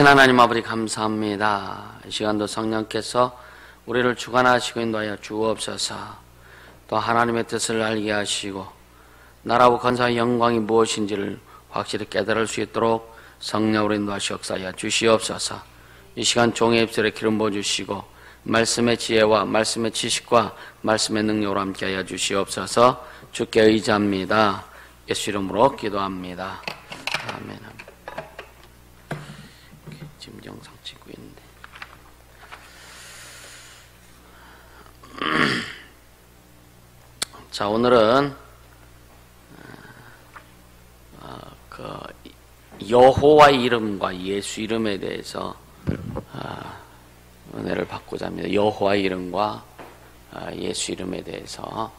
하나님 아버지 감사합니다. 이 시간도 성령께서 우리를 주관하시고 인도하여 주옵소서. 또 하나님의 뜻을 알게 하시고 나라와 권세와 영광이 무엇인지를 확실히 깨달을 수 있도록 성령으로 인도하시 역사하여 주시옵소서. 이 시간 종의 입술에 기름 부어주시고 말씀의 지혜와 말씀의 지식과 말씀의 능력으로 함께하여 주시옵소서. 주께 의지합니다. 예수 이름으로 기도합니다. 아멘. 지금 영상 찍고 있는데 자, 오늘은 여호와의 이름과 예수 이름에 대해서 은혜를 받고자 합니다. 여호와의 이름과 예수 이름에 대해서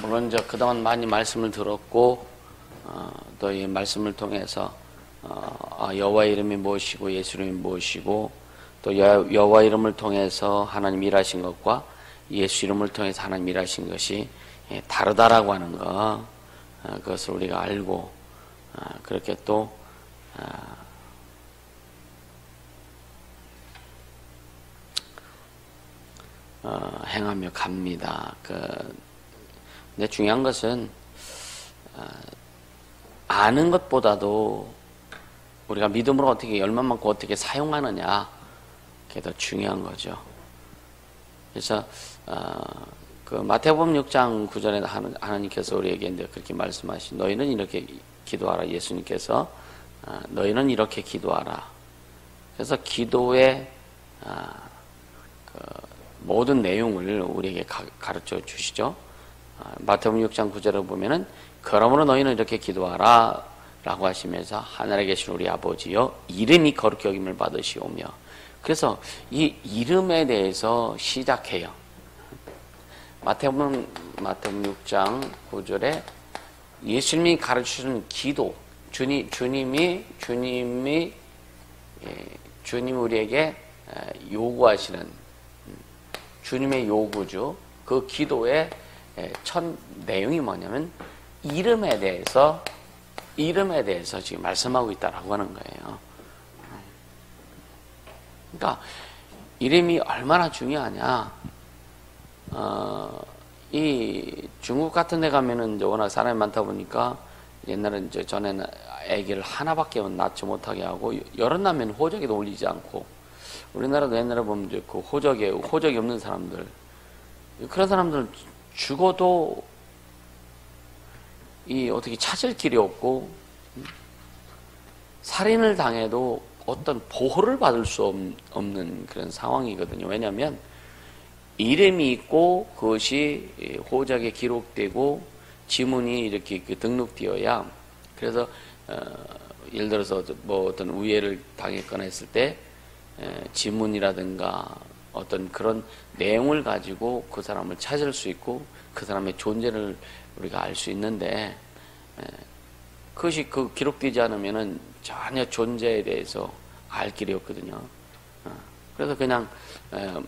물론 그동안 많이 말씀을 들었고 또 이 말씀을 통해서 여호와의 이름이 무엇이고 예수 이름이 무엇이고 또 여호와 이름을 통해서 하나님 일하신 것과 예수 이름을 통해서 하나님 일하신 것이 다르다라고 하는 것, 그것을 우리가 알고 그렇게 또 행하며 갑니다. 근데 중요한 것은 아는 것보다도 우리가 믿음으로 어떻게 열만 많고 어떻게 사용하느냐, 그게 더 중요한 거죠. 그래서 마태복음 6장 9절에 하나님께서 우리에게 이제 그렇게 말씀하신, 너희는 이렇게 기도하라. 예수님께서 너희는 이렇게 기도하라. 그래서 기도의 모든 내용을 우리에게 가르쳐 주시죠. 마태복음 6장 9절을 보면은 그러므로 너희는 이렇게 기도하라 라고 하시면서 하늘에 계신 우리 아버지여 이름이 거룩히 여김을 받으시오며, 그래서 이 이름에 대해서 시작해요. 마태복음 6장 9절에 예수님이 가르치는 기도, 주님이 우리에게 요구하시는 주님의 요구죠. 그 기도의 첫 내용이 뭐냐면 이름에 대해서 지금 말씀하고 있다라고 하는 거예요. 그러니까 이름이 얼마나 중요하냐. 이 중국 같은 데 가면은 워낙 사람이 많다 보니까 옛날에 전에는 아기를 하나밖에 낳지 못하게 하고 여럿 낳으면 호적에도 올리지 않고, 우리나라도 옛날에 보면 이제 그 호적이 없는 사람들, 그런 사람들 죽어도 어떻게 찾을 길이 없고, 살인을 당해도 어떤 보호를 받을 수 없는 그런 상황이거든요. 왜냐하면 이름이 있고 그것이 호적에 기록되고 지문이 이렇게 등록되어야, 그래서 예를 들어서 뭐 어떤 우애를 당했거나 했을 때 지문이라든가 어떤 그런 내용을 가지고 그 사람을 찾을 수 있고 그 사람의 존재를 우리가 알 수 있는데, 그것이 기록되지 않으면은 전혀 존재에 대해서 알 길이 없거든요. 그래서 그냥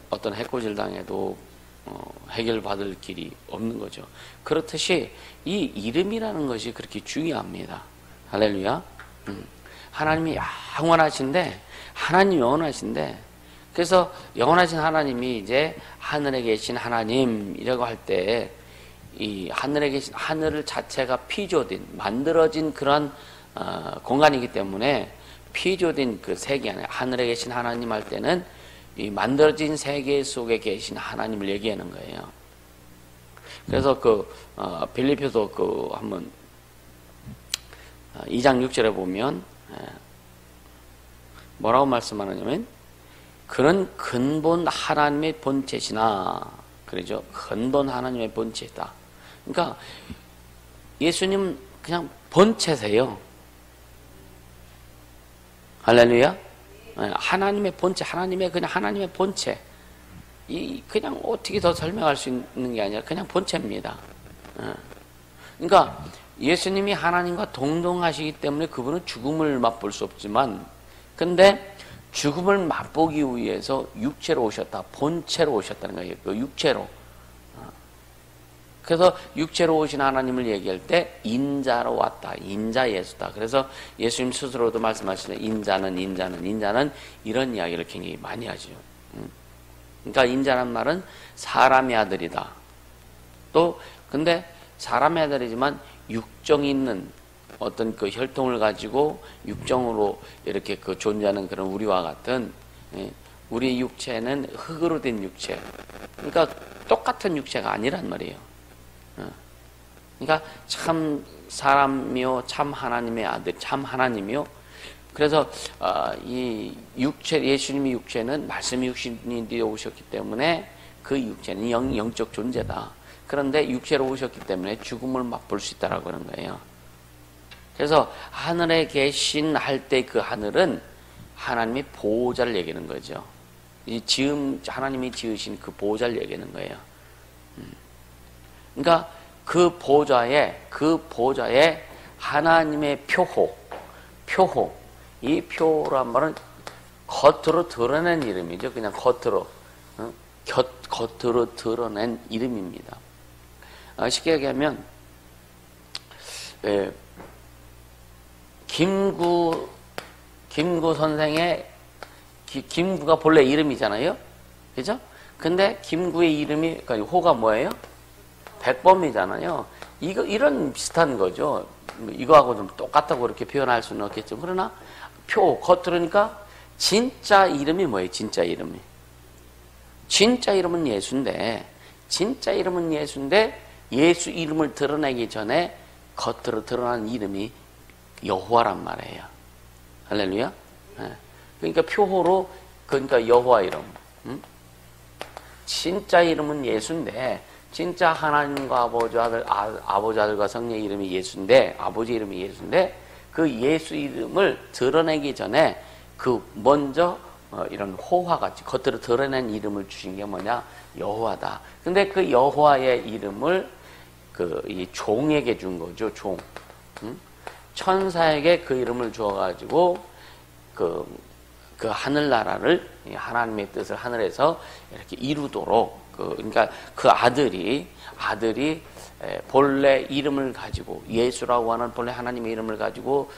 어떤 해코지를 당해도 해결받을 길이 없는 거죠. 그렇듯이 이 이름이라는 것이 그렇게 중요합니다. 할렐루야. 하나님이 영원하신데, 그래서 영원하신 하나님이 이제 하늘에 계신 하나님이라고 할 때, 이 하늘에 계신, 하늘 자체가 피조된, 만들어진 그런 공간이기 때문에 피조된 그 세계 안에 하늘에 계신 하나님 할 때는 이 만들어진 세계 속에 계신 하나님을 얘기하는 거예요. 그래서 빌립보서 한번 2장 6절에 보면 뭐라고 말씀하느냐면, 그는 근본 하나님의 본체시나, 그러죠. 근본 하나님의 본체다. 그러니까 예수님은 그냥 본체세요. 할렐루야. 하나님의 본체, 하나님의 본체. 그냥 어떻게 더 설명할 수 있는 게 아니라 그냥 본체입니다. 그러니까 예수님이 하나님과 동등하시기 때문에 그분은 죽음을 맛볼 수 없지만, 근데 죽음을 맛보기 위해서 육체로 오셨다. 본체로 오셨다는 거예요. 그 육체로. 그래서 육체로 오신 하나님을 얘기할 때 인자로 왔다. 인자 예수다. 그래서 예수님 스스로도 말씀하시는 인자는 이런 이야기를 굉장히 많이 하죠. 그러니까 인자란 말은 사람의 아들이다. 또 근데 사람의 아들이지만 육정이 있는 어떤 그 혈통을 가지고 육정으로 이렇게 그 존재하는 그런 우리와 같은, 우리 육체는 흙으로 된 육체. 그러니까 똑같은 육체가 아니란 말이에요. 그러니까 참 사람이요, 참 하나님의 아들, 참 하나님이요. 그래서 이 육체, 예수님의 육체는 말씀이 육신이 되어 오셨기 때문에 그 육체는 영적 존재다. 그런데 육체로 오셨기 때문에 죽음을 맛볼 수 있다라고 하는 거예요. 그래서 하늘에 계신 할 때 그 하늘은 하나님의 보호자를 얘기하는 거죠. 하나님이 지으신 그 보호자를 얘기하는 거예요. 그러니까 그 보호자의 하나님의 표호. 이 표란 말은 겉으로 드러낸 이름이죠. 그냥 겉으로 드러낸 이름입니다. 쉽게 얘기하면, 김구 선생의 김구가 본래 이름이잖아요. 그죠? 근데 김구의 이름이, 그러니까 호가 뭐예요? 백범이잖아요. 이런 비슷한 거죠. 이거하고 좀 똑같다고 그렇게 표현할 수는 없겠죠. 그러나 겉으로니까 진짜 이름이 뭐예요? 진짜 이름은 예수인데, 예수 이름을 드러내기 전에 겉으로 드러난 이름이 여호와란 말이에요. 할렐루야. 그러니까 표호로, 그러니까 여호와 이름. 진짜 이름은 예수인데, 진짜 하나님과 아버지 아들과 성령의 이름이 예수인데, 아버지 이름이 예수인데, 그 예수 이름을 드러내기 전에 그 먼저 이런 호화같이 겉으로 드러낸 이름을 주신 게 뭐냐? 여호와다. 근데 그 여호와의 이름을 이 종에게 준 거죠. 종. 천사에게 그 이름을 주어가지고 그 하늘나라를, 하나님의 뜻을 하늘에서 이렇게 이루도록, 그러니까 그 아들이 본래 이름을 가지고, 예수라고 하는 본래 하나님의 이름을 가지고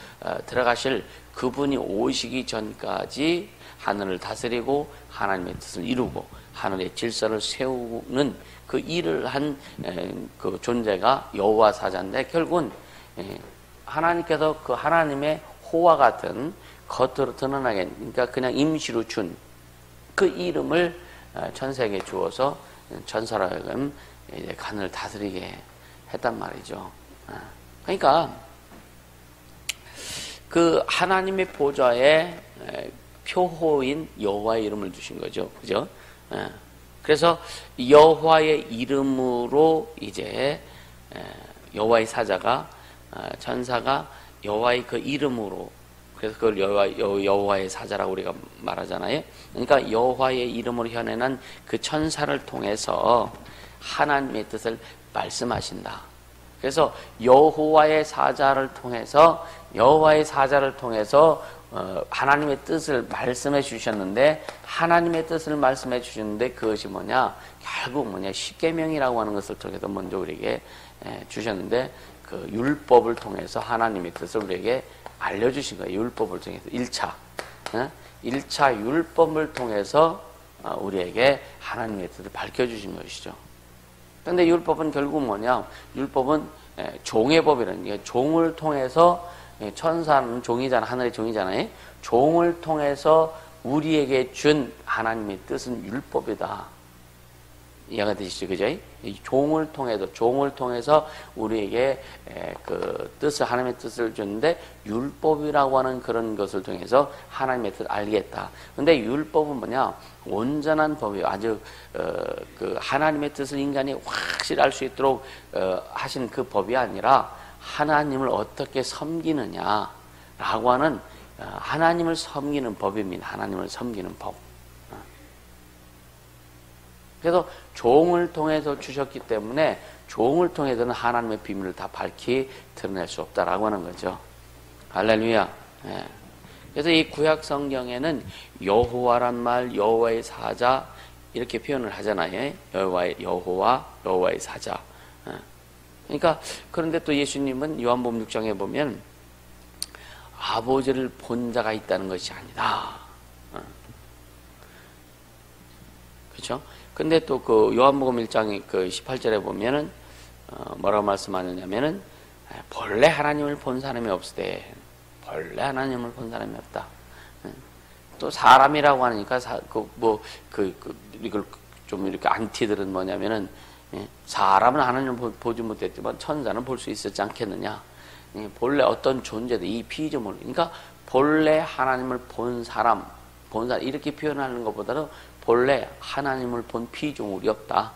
들어가실 그분이 오시기 전까지 하늘을 다스리고 하나님의 뜻을 이루고 하늘의 질서를 세우는 그 일을 한 그 존재가 여호와 사자인데, 결국은 하나님께서 그 하나님의 호와 같은 겉으로 드러나게, 그러니까 그냥 임시로 준 그 이름을 천사에게 주어서 천사로 하여금 이제 하늘을 다스리게 했단 말이죠. 그러니까 그 하나님의 보좌에 표호인 여호와의 이름을 주신 거죠. 그죠? 그래서 여호와의 이름으로 이제 여호와의 사자가, 천사가 여호와의 그 이름으로, 그래서 그걸 여호와의 사자라고 우리가 말하잖아요. 그러니까 여호와의 이름으로 현해난 그 천사를 통해서 하나님의 뜻을 말씀하신다. 그래서 여호와의 사자를 통해서 하나님의 뜻을 말씀해 주셨는데, 하나님의 뜻을 말씀해 주셨는데 그것이 뭐냐? 결국 뭐냐? 십계명이라고 하는 것을 통해서 먼저 우리에게 주셨는데, 그 율법을 통해서 하나님의 뜻을 우리에게 알려주신 거예요. 율법을 통해서 1차 율법을 통해서 우리에게 하나님의 뜻을 밝혀주신 것이죠. 그런데 율법은 결국 뭐냐? 율법은 종의 법이라는 게, 종을 통해서, 천사는 종이잖아, 하늘의 종이잖아요. 종을 통해서 우리에게 준 하나님의 뜻은 율법이다. 이해가 되시죠? 그죠? 종을 통해서 우리에게 그 뜻을, 하나님의 뜻을 줬는데, 율법이라고 하는 그런 것을 통해서 하나님의 뜻을 알겠다. 근데 율법은 뭐냐? 온전한 법이에요. 아주 그 하나님의 뜻을 인간이 확실히 알 수 있도록 하신 그 법이 아니라, 하나님을 어떻게 섬기느냐라고 하는 하나님을 섬기는 법입니다. 하나님을 섬기는 법. 그래서 종을 통해서 주셨기 때문에 종을 통해서는 하나님의 비밀을 다 밝히 드러낼 수 없다라고 하는 거죠. 할렐루야. 그래서 이 구약 성경에는 여호와란 말, 여호와의 사자 이렇게 표현을 하잖아요. 여호와, 여호와의 사자. 그러니까 그런데 또 예수님은 요한복음 6장에 보면 아버지를 본 자가 있다는 것이 아니다. 그렇죠? 근데 또 그 요한복음 1장 그 18절에 보면은 뭐라고 말씀하느냐면은 본래 하나님을 본 사람이 없으되 본래 하나님을 본 사람이 없다. 또 사람이라고 하니까 이걸 좀 이렇게 안티들은 뭐냐면은 사람은 하나님을 보지 못했지만 천사는 볼 수 있었지 않겠느냐. 본래 어떤 존재도 이 피조물, 그러니까 본래 하나님을 본 사람 이렇게 표현하는 것보다는 본래 하나님을 본 피조물이 없다.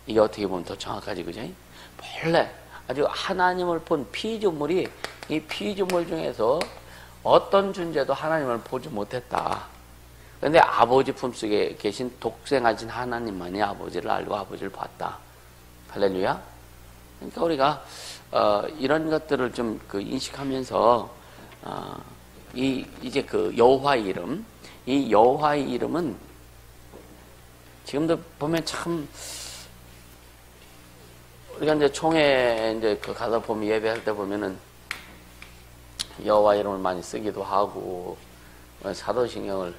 이게 어떻게 보면 더 정확하지, 그죠? 본래 아주 하나님을 본 피조물이 이 피조물 중에서 어떤 존재도 하나님을 보지 못했다. 그런데 아버지 품속에 계신 독생하신 하나님만이 아버지를 알고 아버지를 봤다. 할렐루야. 그러니까 우리가 이런 것들을 좀 인식하면서 이제 그 여호와의 이름, 이 여호와의 이름은 지금도 보면 참 우리가 이제 총회 이제 가다 보면 예배할 때 보면은 여호와 이름을 많이 쓰기도 하고 사도신경을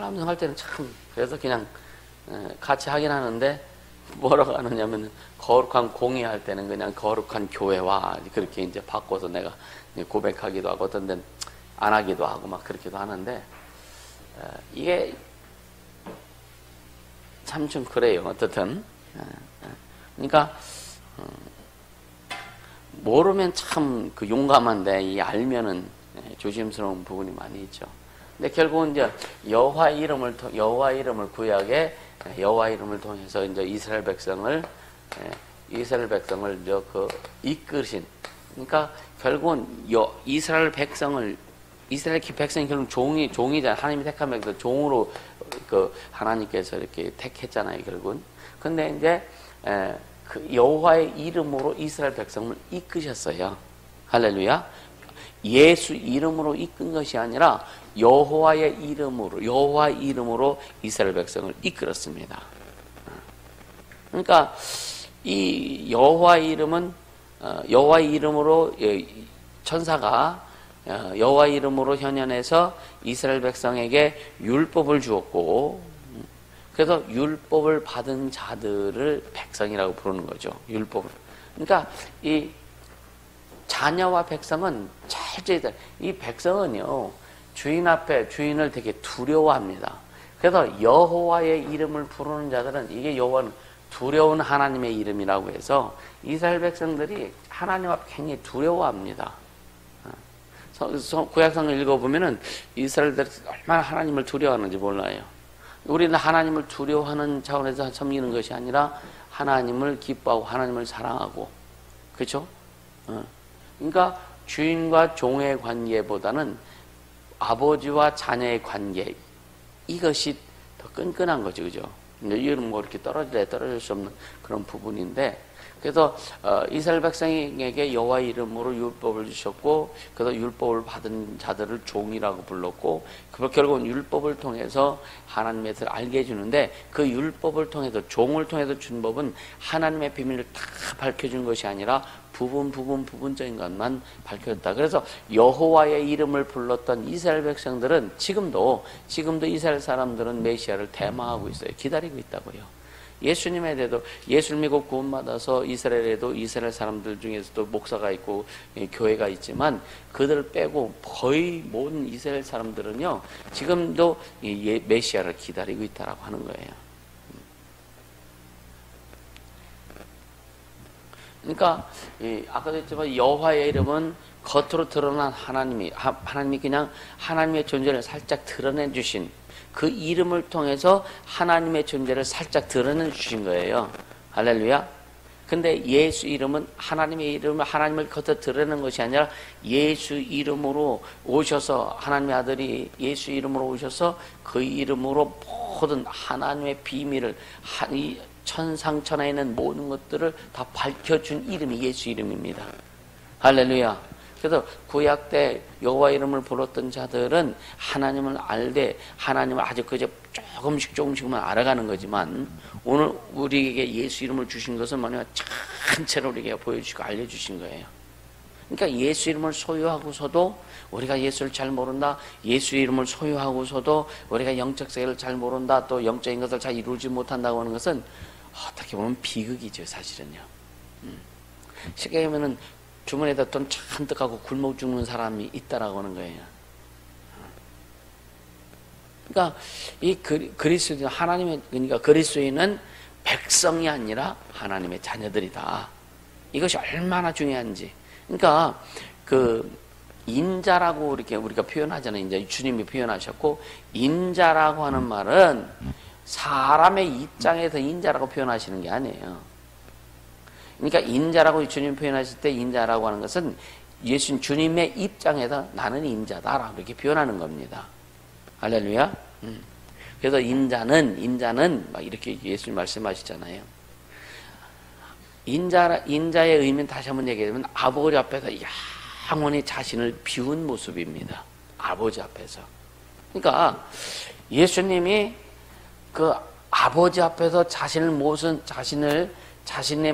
암송할 때는 참 그래서 그냥 같이 하긴 하는데 뭐라고 하느냐면 거룩한 공의할 때는 그냥 거룩한 교회와 그렇게 이제 바꿔서 내가 고백하기도 하고 어떤 데는 안 하기도 하고 막 그렇기도 하는데 이게 참 좀 그래요. 어떻든 그러니까 모르면 참 용감한데 이 알면은 조심스러운 부분이 많이 있죠. 근데 결국은 이제 여호와 이름을 구약에 여호와 이름을 통해서 이제 이스라엘 백성을 이제 이끄신. 그러니까 결국은 이스라엘 백성이 결국 종이잖아요. 하나님이 택한 백성 종으로 하나님께서 이렇게 택했잖아요. 결국은. 근데 이제 그 여호와의 이름으로 이스라엘 백성을 이끄셨어요. 할렐루야. 예수 이름으로 이끈 것이 아니라 여호와 이름으로 이스라엘 백성을 이끌었습니다. 그러니까 이 여호와 이름은 여호와 이름으로 천사가 여호와 이름으로 현현해서 이스라엘 백성에게 율법을 주었고, 그래서 율법을 받은 자들을 백성이라고 부르는 거죠. 율법을. 그러니까 이 자녀와 백성은 철저히 이 백성은요 주인 앞에 주인을 되게 두려워합니다. 그래서 여호와의 이름을 부르는 자들은 이게 여호와는 두려운 하나님의 이름이라고 해서 이스라엘 백성들이 하나님 앞에 굉장히 두려워합니다. 구약성을 읽어보면은 이스라엘들이 얼마나 하나님을 두려워하는지 몰라요. 우리는 하나님을 두려워하는 차원에서 섬기는 것이 아니라 하나님을 기뻐하고 하나님을 사랑하고, 그렇죠? 그러니까 주인과 종의 관계보다는 아버지와 자녀의 관계, 이것이 더 끈끈한 거죠, 그죠? 이건 뭐 이렇게 떨어질 수 없는 그런 부분인데, 그래서 이스라엘 백성에게 여호와 이름으로 율법을 주셨고, 그래서 율법을 받은 자들을 종이라고 불렀고, 결국은 율법을 통해서 하나님의 뜻을 알게 해주는데, 그 율법을 통해서 종을 통해서 준 법은 하나님의 비밀을 다 밝혀준 것이 아니라 부분적인 것만 밝혔다. 그래서 여호와의 이름을 불렀던 이스라엘 백성들은 지금도 이스라엘 사람들은 메시아를 대망하고 있어요. 기다리고 있다고요. 예수님에 대해도 예수를 믿고 구원받아서 이스라엘에도 이스라엘 사람들 중에서도 목사가 있고 교회가 있지만 그들을 빼고 거의 모든 이스라엘 사람들은요 지금도 메시아를 기다리고 있다라고 하는 거예요. 그러니까 아까도 했지만 여호와의 이름은 겉으로 드러난 하나님이 그냥 하나님의 존재를 살짝 드러내 주신 그 이름을 통해서 하나님의 존재를 살짝 드러내 주신 거예요. 할렐루야. 근데 예수 이름은 하나님의 이름을 하나님을 겉으로 드러내는 것이 아니라 예수 이름으로 오셔서 하나님의 아들이 예수 이름으로 오셔서 그 이름으로 모든 하나님의 비밀을 이 천상천하에 있는 모든 것들을 다 밝혀준 이름이 예수 이름입니다. 할렐루야. 그래서 구약 때 여호와 이름을 불렀던 자들은 하나님을 알되 하나님을 아주 그저 조금씩만 알아가는 거지만 오늘 우리에게 예수 이름을 주신 것은 뭐냐면 전체를 우리에게 보여주시고 알려주신 거예요. 그러니까 예수 이름을 소유하고서도 우리가 예수를 잘 모른다. 예수 이름을 소유하고서도 우리가 영적 세계를 잘 모른다. 또 영적인 것을 잘 이루지 못한다고 하는 것은 어떻게 보면 비극이죠, 사실은요. 쉽게 얘기하면은 주머니에다 돈 잔뜩 하고 굶어 죽는 사람이 있다라고 하는 거예요. 그러니까 이 그리스도인 하나님의 그러니까 그리스도인은 백성이 아니라 하나님의 자녀들이다. 이것이 얼마나 중요한지. 그러니까 그 인자라고 이렇게 우리가 표현하잖아요. 이제 주님이 표현하셨고 인자라고 하는 말은 사람의 입장에서 인자라고 표현하시는 게 아니에요. 그러니까 인자라고 주님 표현하실 때 인자라고 하는 것은 예수님 주님의 입장에서 나는 인자다라고 이렇게 표현하는 겁니다. 할렐루야. 그래서 인자는 막 이렇게 예수님 말씀하시잖아요. 인자의 의미는 다시 한번 얘기하면 아버지 앞에서 영원히 자신을 비운 모습입니다. 아버지 앞에서. 그러니까 예수님이 그 아버지 앞에서 자신의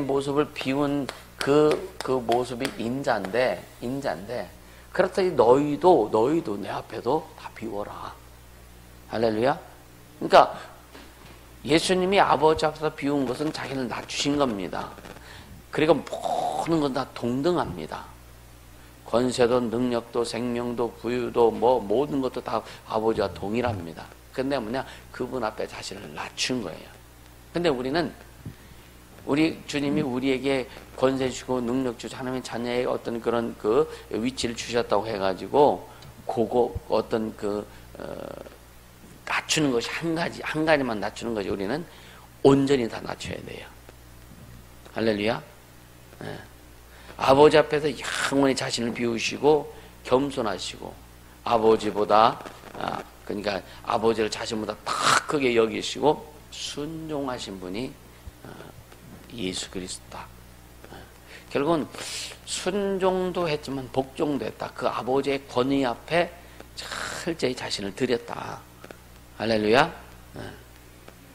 모습을 비운 그 모습이 인자인데 그렇다니 너희도 내 앞에도 다 비워라. 할렐루야. 그러니까 예수님이 아버지 앞에서 비운 것은 자기를 낮추신 겁니다. 그리고 모든 건 다 동등합니다. 권세도 능력도 생명도 부유도 뭐 모든 것도 다 아버지와 동일합니다. 근데 뭐냐, 그분 앞에 자신을 낮춘 거예요. 근데 우리 주님이 우리에게 권세 주고 능력 주고 하나님의 자녀의 어떤 그런 그 위치를 주셨다고 해가지고 그거 어떤 낮추는 것이 한 가지만 낮추는 거지. 우리는 온전히 다 낮춰야 돼요. 할렐루야. 네. 아버지 앞에서 영원히 자신을 비우시고 겸손하시고 아버지보다 그러니까 아버지를 자신보다 더 크게 여기시고 순종하신 분이 예수 그리스도다. 결국은 순종도 했지만 복종도 했다. 그 아버지의 권위 앞에 철저히 자신을 드렸다. 할렐루야.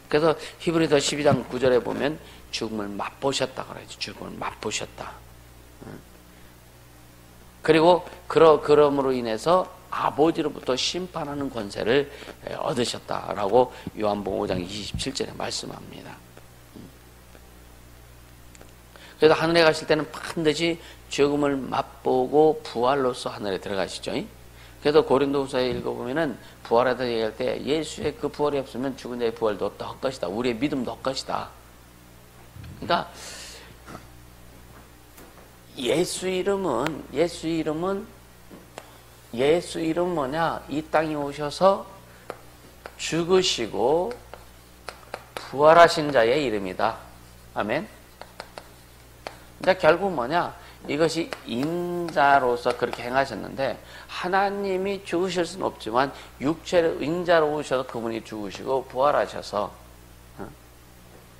그래서 히브리서 12장 9절에 보면 죽음을 맛보셨다 그러죠. 죽음을 맛보셨다. 그리고 그럼으로 인해서 아버지로부터 심판하는 권세를 얻으셨다라고 요한복음 5장 27절에 말씀합니다. 그래서 하늘에 가실 때는 반드시 죽음을 맛보고 부활로서 하늘에 들어가시죠. 그래서 고린도후서에 읽어보면은 부활에 대해서 얘기할 때 예수의 그 부활이 없으면 죽은 자의 부활도 없다 헛것이다. 우리의 믿음도 헛것이다. 그러니까 예수 이름은 뭐냐? 이 땅에 오셔서 죽으시고 부활하신 자의 이름이다. 아멘. 근데 결국 뭐냐? 이것이 인자로서 그렇게 행하셨는데 하나님이 죽으실 수는 없지만 육체로 인자로 오셔서 그분이 죽으시고 부활하셔서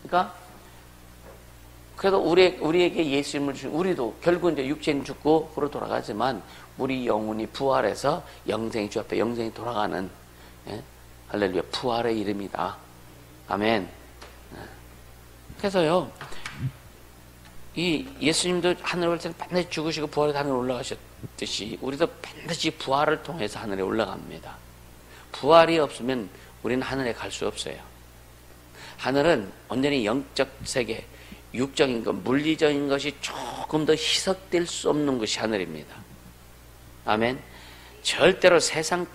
그러니까 그래도 우리에게 예수 이름을 주신 우리도 결국 이제 육체는 죽고 후로 돌아가지만 우리 영혼이 부활해서 영생이 주 앞에 영생이 돌아가는 할렐루야 부활의 이름이다. 아멘. 그래서요 이 예수님도 하늘에 올 때는 반드시 죽으시고 부활해서 하늘에 올라가셨듯이 우리도 반드시 부활을 통해서 하늘에 올라갑니다. 부활이 없으면 우리는 하늘에 갈 수 없어요. 하늘은 온전히 영적 세계, 육적인 것, 물리적인 것이 조금 더 희석될 수 없는 것이 하늘입니다. 아멘. 절대로 세상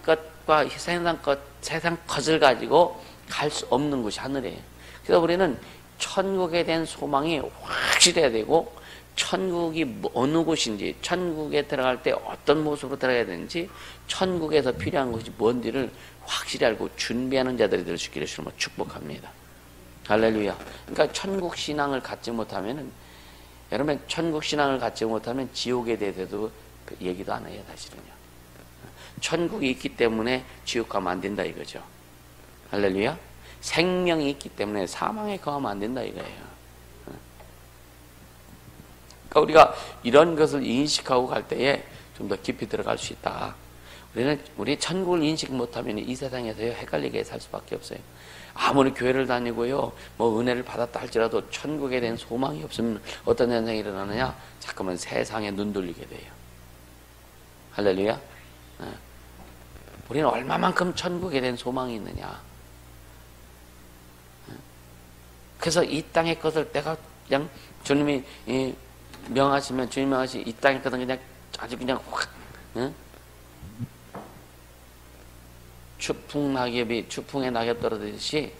것을 가지고 갈 수 없는 것이 하늘이에요. 그래서 우리는 천국에 대한 소망이 확실해야 되고 천국이 어느 곳인지 천국에 들어갈 때 어떤 모습으로 들어가야 되는지 천국에서 필요한 것이 뭔지를 확실히 알고 준비하는 자들이 될 수 있기를 주님으로 축복합니다. 할렐루야. 그러니까 천국 신앙을 갖지 못하면은 여러분 천국 신앙을 갖지 못하면 지옥에 대해서도 얘기도 안 해요. 사실은요. 천국이 있기 때문에 지옥 가면 안 된다 이거죠. 할렐루야. 생명이 있기 때문에 사망에 거하면 안 된다 이거예요. 그러니까 우리가 이런 것을 인식하고 갈 때에 좀 더 깊이 들어갈 수 있다. 우리 천국을 인식 못하면 이 세상에서 헷갈리게 살 수밖에 없어요. 아무리 교회를 다니고요, 뭐 은혜를 받았다 할지라도 천국에 대한 소망이 없으면 어떤 현상이 일어나느냐? 자꾸만 세상에 눈 돌리게 돼요. 할렐루야. 우리는 얼마만큼 천국에 대한 소망이 있느냐? 그래서 이 땅의 것을 내가 그냥 주님이 명하시면 주님 명하시 이 땅의 것은 그냥 아주 그냥 확 추풍의 낙엽 떨어지듯이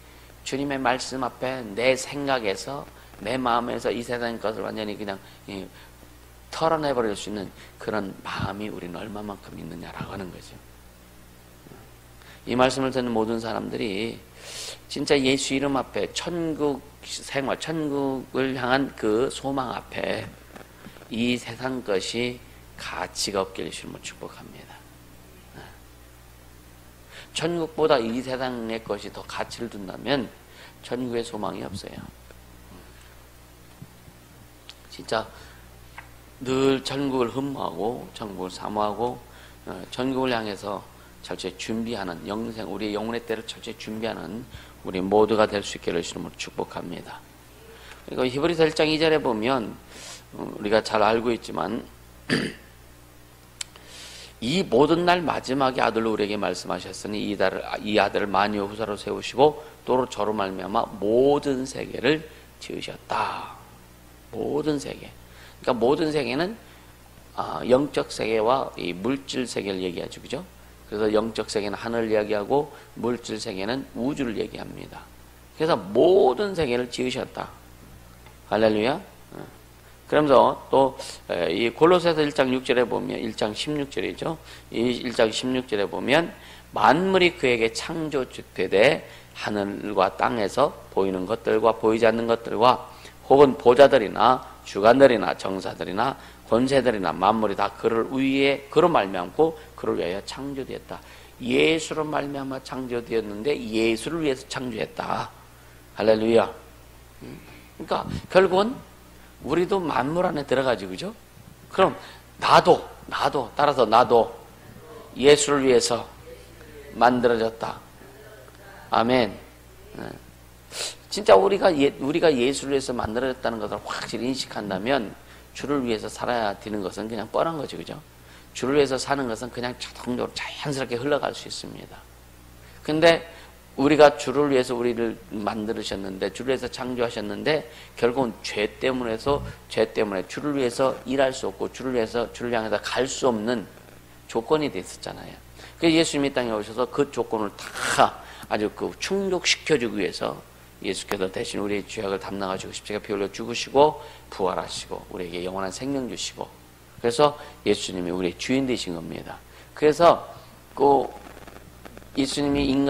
주님의 말씀 앞에 내 생각에서 내 마음에서 이 세상의 것을 완전히 그냥 털어내버릴 수 있는 그런 마음이 우리는 얼마만큼 있느냐라고 하는 거죠. 이 말씀을 듣는 모든 사람들이 진짜 예수 이름 앞에 천국 생활, 천국을 향한 그 소망 앞에 이 세상 것이 가치가 없게 해주시면 축복합니다. 천국보다 이 세상의 것이 더 가치를 둔다면 천국의 소망이 없어요. 진짜 늘 천국을 흠모하고 천국을 사모하고 천국을 향해서 철저히 준비하는 영생, 우리의 영혼의 때를 철저히 준비하는 우리 모두가 될 수 있게 해주시는 축복합니다. 그리고 히브리서 1장 2절에 보면 우리가 잘 알고 있지만 이 모든 날 마지막에 아들로 우리에게 말씀하셨으니 이 아들을 만유의 후사로 세우시고 또로 저로 말미암아 모든 세계를 지으셨다. 모든 세계. 그러니까 모든 세계는 영적 세계와 이 물질 세계를 얘기하죠, 그죠? 그래서 영적 세계는 하늘을 이야기하고 물질 세계는 우주를 얘기합니다. 그래서 모든 세계를 지으셨다. 할렐루야. 그러면서 또 이 골로새서 1장 6절에 보면 1장 16절이죠. 이 1장 16절에 보면 만물이 그에게 창조되되 하늘과 땅에서 보이는 것들과 보이지 않는 것들과 혹은 보좌들이나 주관들이나 정사들이나 권세들이나 만물이 다 그를 위해 그로 말미암고 그를 위하여 창조되었다. 예수로 말미암아 창조되었는데 예수를 위해서 창조했다. 할렐루야. 그러니까 결국은 우리도 만물 안에 들어가지, 그죠? 그럼 나도 따라서 나도 예수를 위해서 만들어졌다. 아멘. 진짜 우리가 예수를 위해서 만들어졌다는 것을 확실히 인식한다면 주를 위해서 살아야 되는 것은 그냥 뻔한 거죠, 그죠? 주를 위해서 사는 것은 그냥 자동적으로 자연스럽게 흘러갈 수 있습니다. 근데 우리가 주를 위해서 우리를 만들으셨는데, 주를 위해서 창조하셨는데, 결국은 죄 때문에 주를 위해서 일할 수 없고, 주를 향해서 갈 수 없는 조건이 돼 있었잖아요. 그래서 예수님이 땅에 오셔서 그 조건을 다 아주 충족시켜주기 위해서 예수께서 대신 우리의 죄악을 담당하시고 십자가 피 흘려 죽으시고 부활하시고 우리에게 영원한 생명 주시고, 그래서 예수님이 우리의 주인 되신 겁니다. 그래서 예수님이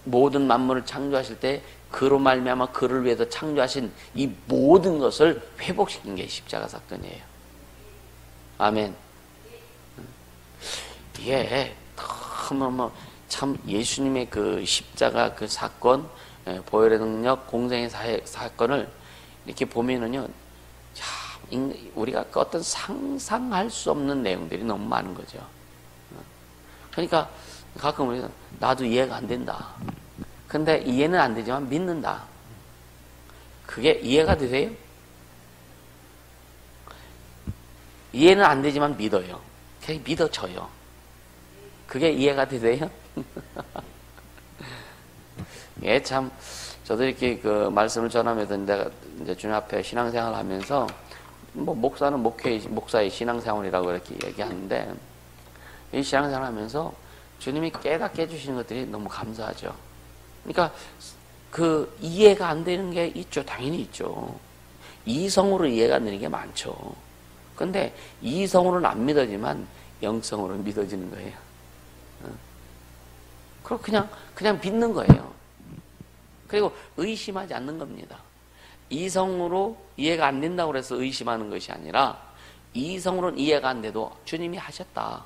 모든 만물을 창조하실 때 그로 말미암아 그를 위해서 창조하신 이 모든 것을 회복시킨 게 십자가 사건이에요. 아멘. 이게 너무 참 예수님의 그 십자가 그 사건, 보혈의 능력, 공생의 사건을 이렇게 보면은요, 우리가 어떤 상상할 수 없는 내용들이 너무 많은 거죠. 그러니까 가끔 우리는 나도 이해가 안 된다. 근데 이해는 안 되지만 믿는다. 그게 이해가 되세요? 이해는 안 되지만 믿어요. 그냥 믿어져요. 그게 이해가 되세요? 예, 참, 저도 이렇게 그 말씀을 전하면서 내가 이제 주님 앞에 신앙생활을 하면서, 목사는 목사의 신앙생활이라고 이렇게 얘기하는데, 이 신앙생활을 하면서 주님이 깨닫게 해주시는 것들이 너무 감사하죠. 그러니까 그 이해가 안 되는 게 있죠. 당연히 있죠. 이성으로 이해가 안 되는 게 많죠. 근데 이성으로는 안 믿어지만 영성으로 믿어지는 거예요. 그리고 그냥 믿는 거예요. 그리고 의심하지 않는 겁니다. 이성으로 이해가 안 된다고 해서 의심하는 것이 아니라 이성으로는 이해가 안 돼도 주님이 하셨다.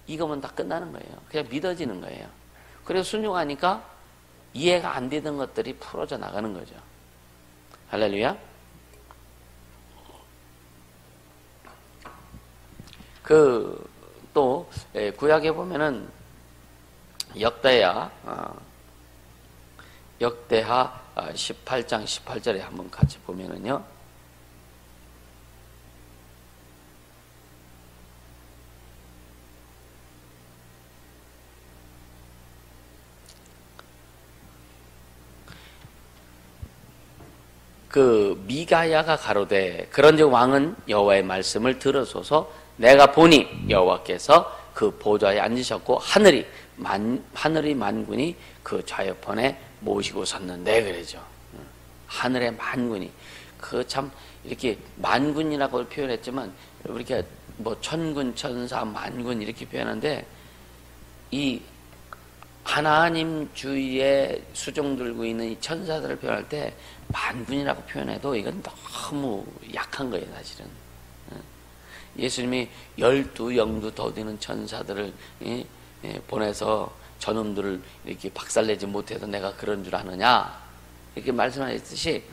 이거면 다 끝나는 거예요. 그냥 믿어지는 거예요. 그래서 순종하니까 이해가 안 되던 것들이 풀어져 나가는 거죠. 할렐루야. 또 또 구약에 보면은 역대하 18장 18절에 한번 같이 보면은요. 그 미가야가 가로되 그런즉 왕은 여호와의 말씀을 들으소서 내가 보니 여호와께서 그 보좌에 앉으셨고 하늘이 만군이 그 좌여편에 모시고 섰는데 그러죠. 하늘의 만군이 그 참 이렇게 만군이라고 표현했지만 이렇게 뭐 천군 천사 만군 이렇게 표현하는데 이 하나님 주위에 수종 들고 있는 이 천사들을 표현할 때 만군이라고 표현해도 이건 너무 약한 거예요, 사실은. 예수님이 12영도 더 되는 천사들을 보내서 저놈들을 이렇게 박살내지 못해서 내가 그런 줄 아느냐 이렇게 말씀하셨듯이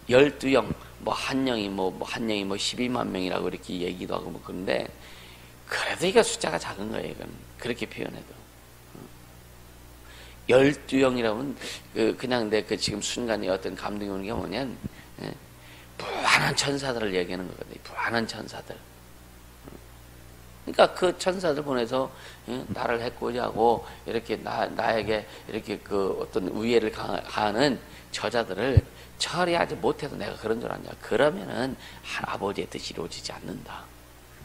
12영 뭐 한 영이 뭐 12만 명이라고 이렇게 얘기도 하고 뭐 그런데 그래도 이게 숫자가 작은 거예요. 이건 그렇게 표현해도 12영이라면 그냥 내 그 지금 순간에 어떤 감동이 오는 게 뭐냐면 부한한 천사들을 얘기하는 거거든요. 부한한 천사들. 그러니까 그 천사들 보내서 나를 해코지 하고 이렇게 나에게 이렇게 그 어떤 우애를 가하는 저자들을 처리하지 못해도 내가 그런 줄 아냐. 그러면은 아버지의 뜻이 이루어지지 않는다.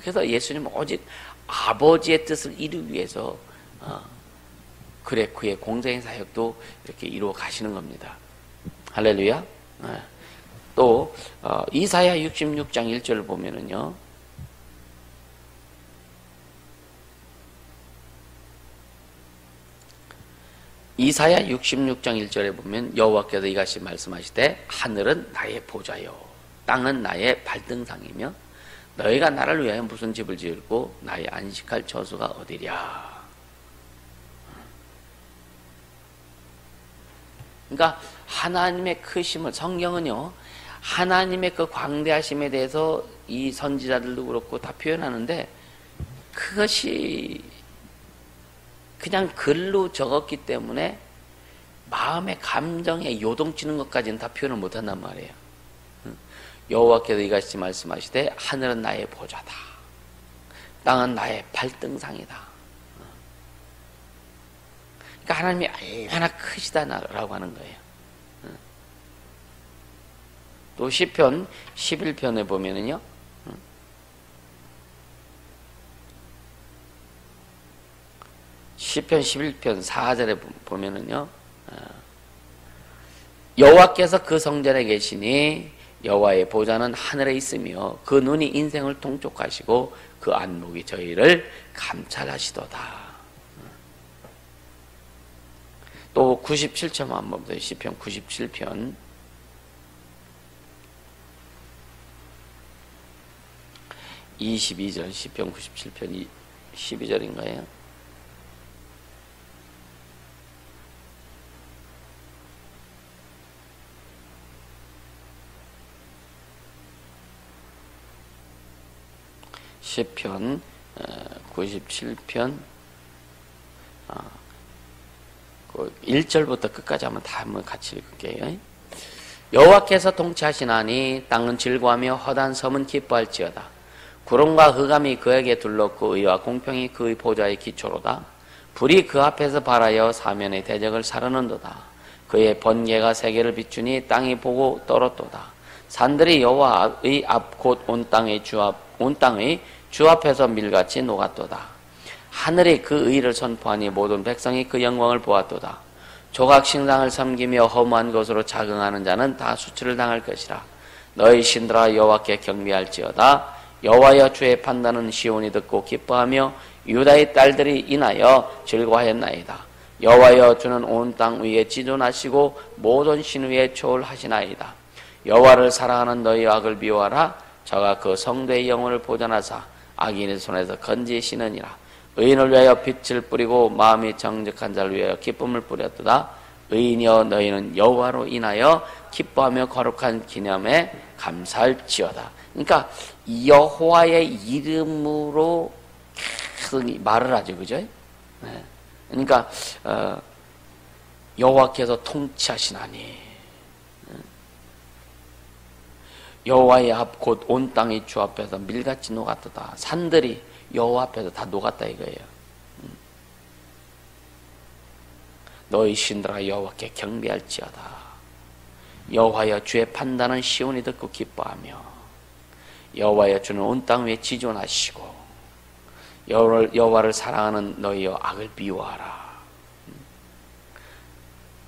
그래서 예수님은 오직 아버지의 뜻을 이루기 위해서 그래 그의 공생의 사역도 이렇게 이루어 가시는 겁니다. 할렐루야. 또 이사야 66장 1절을 보면은요. 이사야 66장 1절에 보면 여호와께서 이같이 말씀하시되 하늘은 나의 보좌요 땅은 나의 발등상이며 너희가 나를 위하여 무슨 집을 지을고 나의 안식할 처소가 어디랴. 그러니까 하나님의 크심을 성경은요 하나님의 그 광대하심에 대해서 이 선지자들도 그렇고 다 표현하는데 그것이 그냥 글로 적었기 때문에 마음의 감정에 요동치는 것까지는 다 표현을 못한단 말이에요. 여호와께서 이같이 말씀하시되 하늘은 나의 보좌다 땅은 나의 발등상이다. 그러니까 하나님이 얼마나 크시다라고 하는 거예요. 또 시편 11편에 보면은요. 시편 11편 4절에 보면은요. 여호와께서 그 성전에 계시니 여호와의 보좌는 하늘에 있으며 그 눈이 인생을 통촉하시고 그 안목이 저희를 감찰하시도다. 또 97편 한번 보세요. 시편 97편 22절 시편 97편 12절인가요? 시편 97편 1절부터 끝까지 한번 같이 읽을게요. 여호와께서 통치하시나니 땅은 즐거워하며 허다한 섬은 기뻐할지어다. 구름과 흑암이 그에게 둘렀고 의와 공평이 그의 보좌의 기초로다. 불이 그 앞에서 발하여 사면의 대적을 사르는도다. 그의 번개가 세계를 비추니 땅이 보고 떨었도다. 산들이 여호와의 앞 곧 온 땅의 주 앞에서 밀같이 녹았도다. 하늘이 그 의를 선포하니 모든 백성이 그 영광을 보았도다. 조각 신상을 섬기며 허무한 것으로 자긍하는 자는 다 수치를 당할 것이라. 너희 신들아 여호와께 경배할지어다. 여호와여 주의 판단은 시온이 듣고 기뻐하며 유다의 딸들이 인하여 즐거워하였나이다. 여호와여 주는 온 땅 위에 지존하시고 모든 신 위에 초월하시나이다. 여호와를 사랑하는 너희 악을 미워하라. 저가 그 성도의 영혼을 보존하사 악인의 손에서 건지시느니라. 의인을 위하여 빛을 뿌리고 마음이 정직한 자를 위하여 기쁨을 뿌렸도다. 의인이여 너희는 여호와로 인하여 기뻐하며 거룩한 기념에 감사할지어다. 그러니까 여호와의 이름으로 계속 말을 하죠, 그죠? 네. 그러니까 여호와께서 통치하시나니 여호와의 앞 곧 온 땅이 주 앞에서 밀같이 녹았도다. 산들이 여호와 앞에서 다 녹았다 이거예요. 너희 신들아 여호와께 경배할지어다. 여호와여 주의 판단은 시온이 듣고 기뻐하며 여호와여 주는 온 땅 위에 지존하시고 여호와를 사랑하는 너희여 악을 미워하라.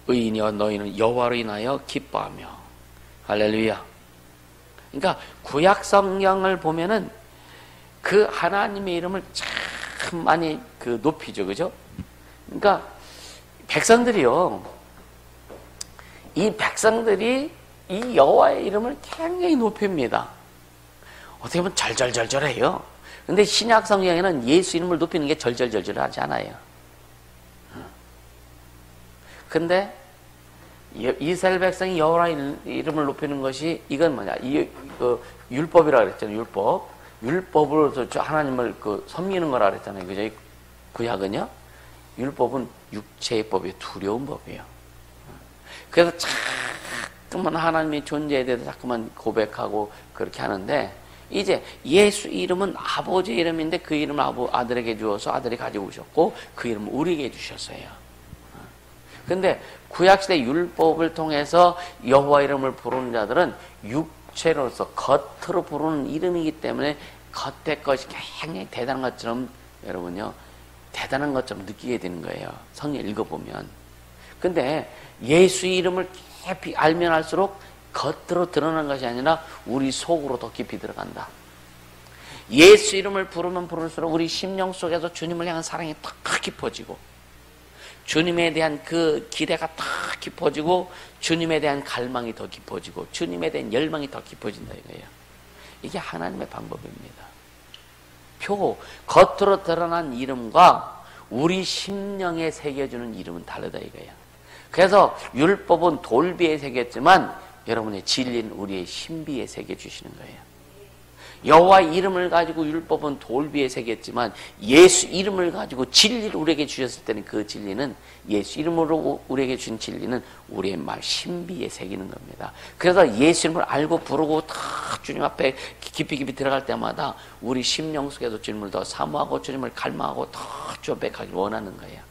의인이여 너희는 여호와로 인하여 기뻐하며. 할렐루야. 그러니까 구약 성경을 보면은 그 하나님의 이름을 참 많이 높이죠, 그죠? 그러니까 백성들이요, 이 백성들이 이 여호와의 이름을 굉장히 높입니다. 어떻게 보면 절절절절해요. 근데 신약 성경에는 예수 이름을 높이는 게 절절절절하지 않아요. 근데 이스라엘 백성이 여호와 이름을 높이는 것이 이건 뭐냐? 율법이라 그랬잖아요. 율법으로 하나님을 섬기는 거라 그랬잖아요. 그죠? 구약은요. 율법은 육체의 법이에요. 두려운 법이에요. 그래서 자꾸만 하나님의 존재에 대해서 자꾸만 고백하고 그렇게 하는데, 이제 예수 이름은 아버지의 이름인데 그 이름을 아들에게 주어서 아들이 가지고 오셨고 그 이름을 우리에게 주셨어요. 근데 구약시대 율법을 통해서 여호와 이름을 부르는 자들은 육체로서 겉으로 부르는 이름이기 때문에 겉의 것이 굉장히 대단한 것처럼, 여러분요, 대단한 것처럼 느끼게 되는 거예요. 성경 읽어보면. 근데 예수 이름을 깊이 알면 알수록 겉으로 드러나는 것이 아니라 우리 속으로 더 깊이 들어간다. 예수 이름을 부르면 부를수록 우리 심령 속에서 주님을 향한 사랑이 더 깊어지고, 주님에 대한 그 기대가 더 깊어지고, 주님에 대한 갈망이 더 깊어지고, 주님에 대한 열망이 더 깊어진다 이거예요. 이게 하나님의 방법입니다. 겉으로 드러난 이름과 우리 심령에 새겨주는 이름은 다르다 이거예요. 그래서 율법은 돌비에 새겼지만 여러분의 진리는 우리의 신비에 새겨주시는 거예요. 여호와 이름을 가지고 율법은 돌비에 새겼지만 예수 이름을 가지고 진리를 우리에게 주셨을 때는 그 진리는, 예수 이름으로 우리에게 주신 진리는 우리의 말 신비에 새기는 겁니다. 그래서 예수 이름을 알고 부르고 다 주님 앞에 깊이 들어갈 때마다 우리 심령 속에도 주님을 더 사모하고 주님을 갈망하고 더 고백하길 원하는 거예요.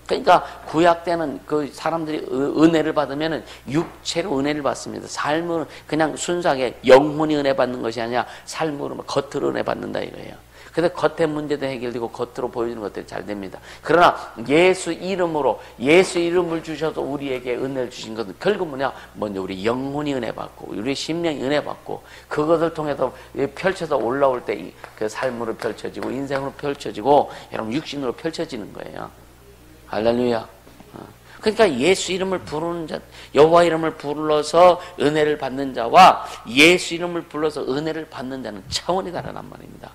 그러니까 구약 때는 그 사람들이 은혜를 받으면은 육체로 은혜를 받습니다. 삶은 그냥 순수하게 영혼이 은혜 받는 것이 아니라 삶으로 겉으로 은혜 받는다 이거예요. 그래서 겉의 문제도 해결되고 겉으로 보여주는 것들이 잘 됩니다. 그러나 예수 이름으로, 예수 이름을 주셔서 우리에게 은혜를 주신 것은 결국 뭐냐? 먼저 우리 영혼이 은혜 받고 우리 심령이 은혜 받고 그것을 통해서 펼쳐서 올라올 때 그 삶으로 펼쳐지고 인생으로 펼쳐지고 여러분 육신으로 펼쳐지는 거예요. 할렐루야. 그러니까 예수 이름을 부르는 자, 여호와 이름을 불러서 은혜를 받는 자와 예수 이름을 불러서 은혜를 받는 자는 차원이 다르단 말입니다.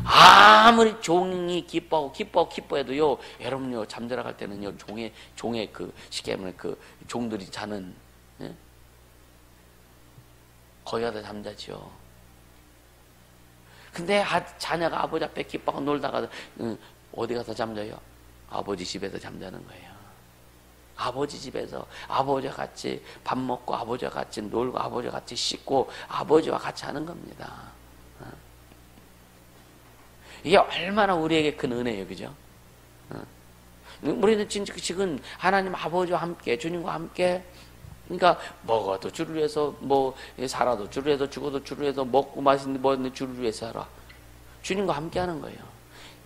아무리 종이 기뻐해도요, 여러분요, 잠자러 갈 때는요, 종의 쉽게 하면 종들이 자는, 예? 거기 가서 잠자지요. 근데 자녀가 아버지 앞에 기뻐하고 놀다가 어디 가서 잠자요? 아버지 집에서 잠자는 거예요. 아버지 집에서 아버지와 같이 밥 먹고 아버지와 같이 놀고 아버지와 같이 씻고 아버지와 같이 하는 겁니다. 이게 얼마나 우리에게 큰 은혜예요, 그죠? 우리는 지금 하나님 아버지와 함께, 주님과 함께, 그러니까 먹어도 주를 위해서, 살아도 주를 위해서, 죽어도 주를 위해서, 먹고 마시는 뭐 주를 위해서 살아. 주님과 함께 하는 거예요.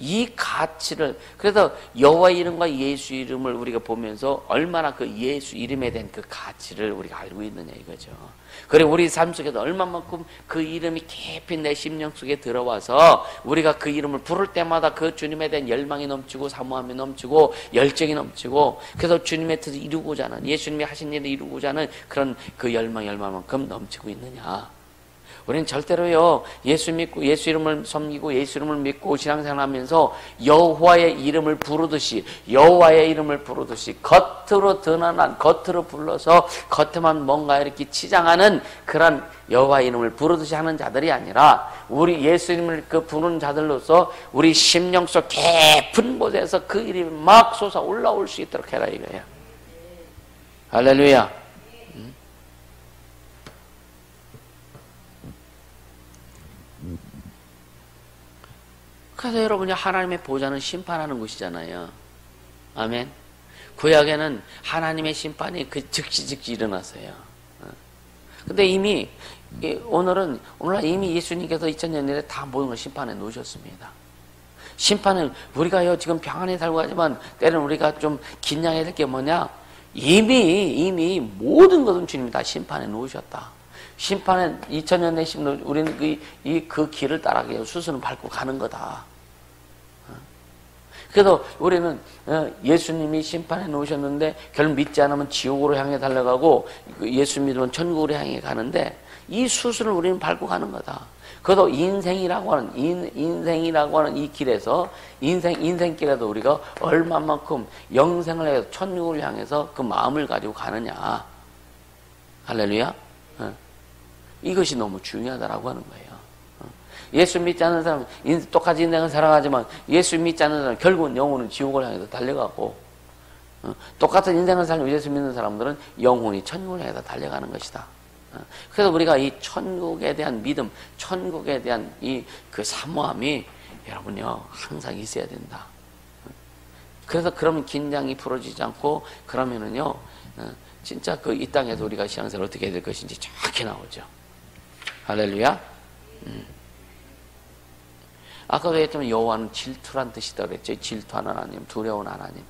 이 가치를, 그래서 여호와 이름과 예수 이름을 우리가 보면서 얼마나 그 예수 이름에 대한 그 가치를 우리가 알고 있느냐 이거죠. 그리고 우리 삶 속에서 얼마만큼 그 이름이 깊이 내 심령 속에 들어와서 우리가 그 이름을 부를 때마다 그 주님에 대한 열망이 넘치고 사모함이 넘치고 열정이 넘치고, 그래서 주님의 뜻을 이루고자 하는, 예수님이 하신 일을 이루고자 하는 그런 그 열망만큼 넘치고 있느냐. 우리는 절대로요, 예수 믿고 예수 이름을 섬기고 예수 이름을 믿고 신앙생활하면서 여호와의 이름을 부르듯이 겉으로 드러난, 겉으로 불러서 겉에만 뭔가 이렇게 치장하는 그런 여호와의 이름을 부르듯이 하는 자들이 아니라 우리 예수 이름을 그 부르는 자들로서 우리 심령 속 깊은 곳에서 그 이름이 막 솟아 올라올 수 있도록 해라 이거예요. 할렐루야. 그래서 여러분이 하나님의 보좌는 심판하는 곳이잖아요. 아멘. 구약에는 하나님의 심판이 그 즉시 일어났어요. 근데 이미 오늘날 이미 예수님께서 2000년 전에 다 모든 걸 심판해 놓으셨습니다. 심판은 우리가요 지금 평안히 살고 가지만 때로는 우리가 좀 긴장해야 될 게 뭐냐? 이미 모든 것은 주님이 다 심판해 놓으셨다. 심판은 2000년 내 심판 우리는 그 길을 따라 그냥 수순을 밟고 가는 거다. 그래서 우리는 예수님이 심판해 놓으셨는데 결국 믿지 않으면 지옥으로 향해 달려가고 예수 믿으면 천국으로 향해 가는데 이 수순을 우리는 밟고 가는 거다. 그래도 인생이라고 하는 이 길에서 인생길에도 우리가 얼마만큼 영생을 해서 천국을 향해서 그 마음을 가지고 가느냐. 할렐루야. 이것이 너무 중요하다라고 하는 거예요. 예수 믿지 않는 사람은 똑같이 인생을 살아가지만 예수 믿지 않는 사람은 결국은 영혼은 지옥을 향해서 달려가고 똑같은 인생을 살고 예수 믿는 사람들은 영혼이 천국을 향해서 달려가는 것이다. 그래서 우리가 이 천국에 대한 믿음, 천국에 대한 그 사모함이 여러분요 항상 있어야 된다. 그래서 그러면 긴장이 풀어지지 않고 그러면은요 진짜 그 이 땅에서 우리가 신앙생활 어떻게 해야 될 것인지 정확히 나오죠. 할렐루야. 아까도 했지만 여호와는 질투란 뜻이다 그랬죠. 질투하는 하나님, 두려운 하나님.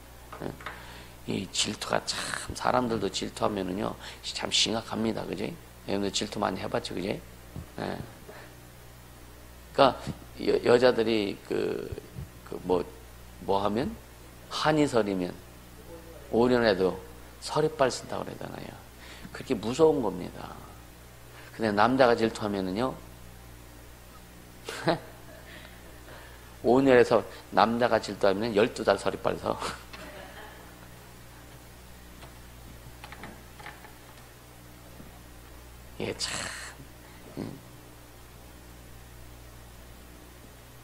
이 질투가 참 사람들도 질투하면은요 참 심각합니다, 그지? 여러분들 질투 많이 해봤죠, 그지? 그러니까 여자들이 뭐 하면 한이설이면 5년에도 서리빨 쓴다고 그러잖아요. 그렇게 무서운 겁니다. 근데 남자가 질투하면은요 5년에서 남자가 질투하면 12달 서리빨 서. 예, 참.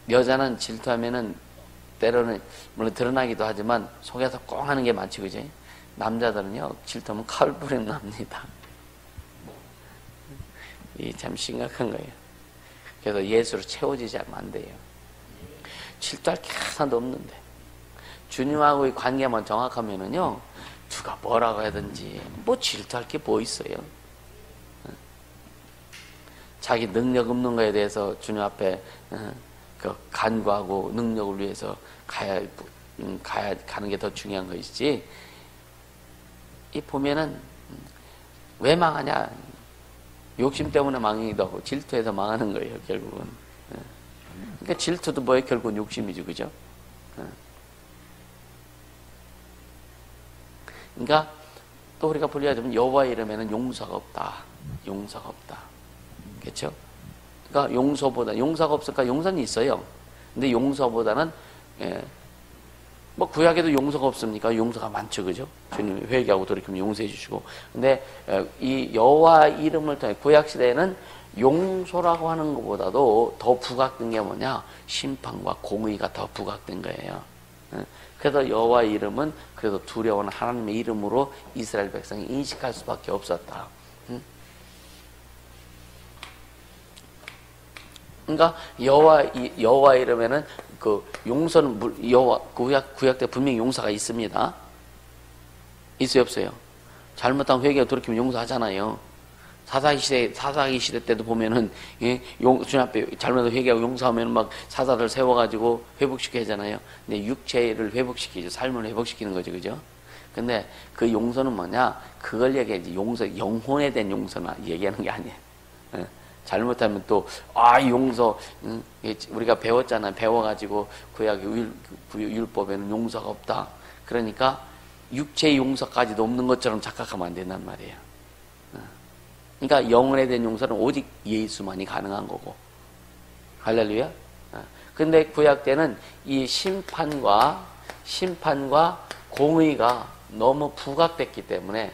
여자는 질투하면은 때로는 물론 드러나기도 하지만 속에서 꽁 하는 게 많지, 그지? 남자들은요 질투하면 칼부림 납니다. 이 참 심각한 거예요. 그래서 예수로 채워지지 않으면 안 돼요. 질투할 게 하나도 없는데 주님하고의 관계만 정확하면은요 누가 뭐라고 하든지 뭐 질투할 게 뭐 있어요. 자기 능력 없는 거에 대해서 주님 앞에 그 간구하고 능력을 위해서 가는 게 더 중요한 것이지. 이 보면은 왜 망하냐? 욕심 때문에 망하기도 하고 질투해서 망하는 거예요, 결국은. 그러니까 질투도 뭐예요? 결국은 욕심이죠, 그죠? 그러니까 또 우리가 분리하자면 여호와의 이름에는 용서가 없다. 용서가 없다. 그렇죠? 그러니까 용서가 없으니까 용서는 있어요. 근데 용서보다는 뭐 구약에도 용서가 없습니까? 용서가 많죠, 그죠? 주님이 회개하고 돌이키면 용서해 주시고. 근데 이 여호와 이름을 통해 구약 시대에는 용서라고 하는 것보다도 더 부각된 게 뭐냐? 심판과 공의가 더 부각된 거예요. 그래서 여호와 이름은 그래도 두려운 하나님의 이름으로 이스라엘 백성이 인식할 수밖에 없었다. 그러니까 여호와 이름에는 그 용서는 여호와 구약 때 분명히 용서가 있습니다. 있어요, 없어요? 잘못하면 회개하고 돌이키면 용서하잖아요. 사사기 시대 때도 보면은 주님 앞에 잘못해서 회개하고 용서하면 막 사사를 세워가지고 회복시켜야 하잖아요. 근데 육체를 회복시키죠. 삶을 회복시키는 거죠, 그죠? 근데 그 용서는 뭐냐? 그걸 얘기하지. 영혼에 대한 용서나 얘기하는 게 아니에요. 잘못하면 또 용서 우리가 배웠잖아요. 배워가지고 구약 율법에는 용서가 없다. 그러니까 육체의 용서까지도 없는 것처럼 착각하면 안 된단 말이에요. 그러니까 영혼에 대한 용서는 오직 예수만이 가능한 거고. 할렐루야. 근데 구약 때는 이 심판과 공의가 너무 부각됐기 때문에,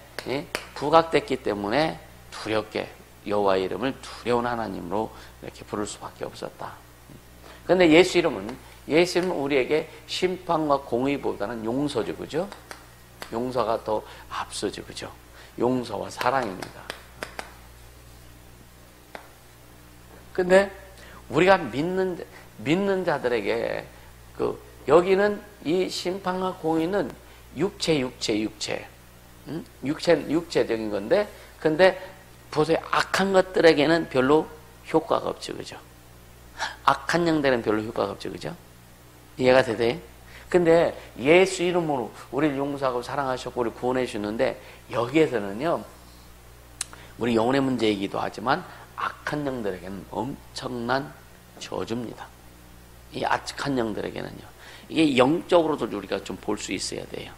두렵게 여호와의 이름을 두려운 하나님으로 이렇게 부를 수밖에 없었다. 근데 예수 이름은 우리에게 심판과 공의보다는 용서죠, 그죠? 용서가 더 앞서죠, 그죠? 용서와 사랑입니다. 근데 우리가 믿는 자들에게 여기는 이 심판과 공의는 육체적인 건데, 근데 보세요. 악한 것들에게는 별로 효과가 없죠, 그죠? 악한 영들은 별로 효과가 없죠, 그죠? 이해가 되세요? 근데 예수 이름으로 우리를 용서하고 사랑하셨고 우리 구원해 주는데, 여기에서는요, 우리 영혼의 문제이기도 하지만 악한 영들에게는 엄청난 저주입니다. 이 악한 영들에게는요. 이게 영적으로도 우리가 좀 볼 수 있어야 돼요.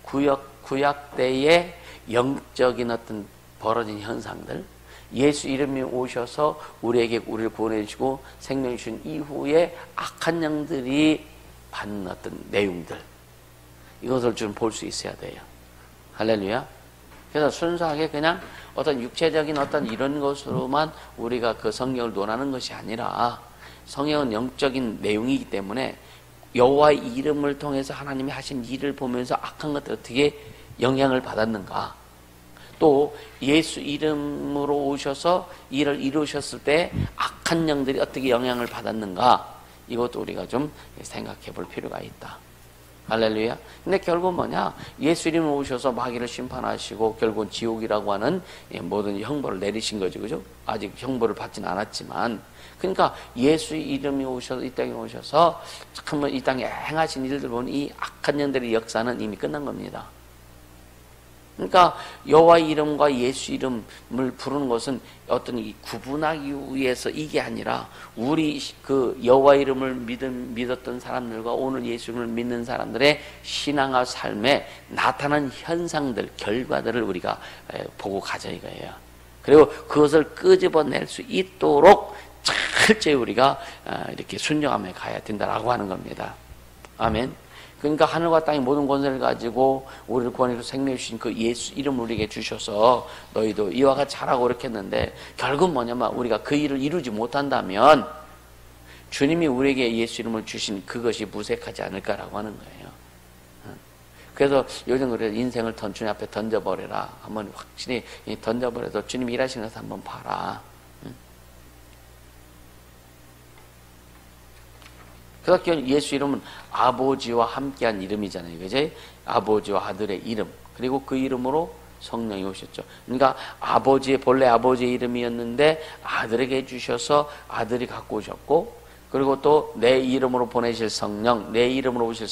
구약 때의 영적인 어떤 벌어진 현상들, 예수 이름이 오셔서 우리를 구원해 주시고 생명 주신 이후에 악한 영들이 받는 어떤 내용들, 이것을 좀 볼 수 있어야 돼요. 할렐루야. 그래서 순수하게 그냥 어떤 육체적인 어떤 이런 것으로만 우리가 그 성경을 논하는 것이 아니라, 성경은 영적인 내용이기 때문에 여호와의 이름을 통해서 하나님이 하신 일을 보면서 악한 것들 어떻게 영향을 받았는가, 또 예수 이름으로 오셔서 일을 이루셨을 때 악한 영들이 어떻게 영향을 받았는가, 이것도 우리가 좀 생각해 볼 필요가 있다. 할렐루야. 근데 결국 뭐냐, 예수 이름으로 오셔서 마귀를 심판하시고 결국은 지옥이라고 하는 모든 형벌을 내리신 거죠, 그죠? 아직 형벌을 받지는 않았지만, 그러니까 예수 이름이 오셔서 이 땅에 오셔서 한번 이 땅에 행하신 일들 보면 이 악한 영들의 역사는 이미 끝난 겁니다. 그러니까 여호와 이름과 예수 이름을 부르는 것은 어떤 구분하기 위해서 이게 아니라, 우리 그 여호와 이름을 믿었던 사람들과 오늘 예수 이름을 믿는 사람들의 신앙과 삶에 나타난 현상들, 결과들을 우리가 보고 가자 이거예요. 그리고 그것을 끄집어낼 수 있도록 철저히 우리가 이렇게 순종하며 가야 된다라고 하는 겁니다. 아멘. 그러니까 하늘과 땅의 모든 권세를 가지고 우리를 구원해서 생명해 주신 그 예수 이름을 우리에게 주셔서 너희도 이와 같이 하라고 그렇게 했는데, 결국 뭐냐면 우리가 그 일을 이루지 못한다면 주님이 우리에게 예수 이름을 주신 그것이 무색하지 않을까라고 하는 거예요. 그래서 요즘 그래서 인생을 주님 앞에 던져버려라. 한번 확실히 던져버려서 주님 일하시는 것을 한번 봐라. 그래서 예수 이름은 아버지와 함께한 이름이잖아요, 그죠? 아버지와 아들의 이름, 그리고 그 이름으로 성령이 오셨죠. 그러니까 본래 아버지의 이름이었는데 아들에게 주셔서 아들이 갖고 오셨고, 그리고 또 내 이름으로 보내실 성령, 내 이름으로 오실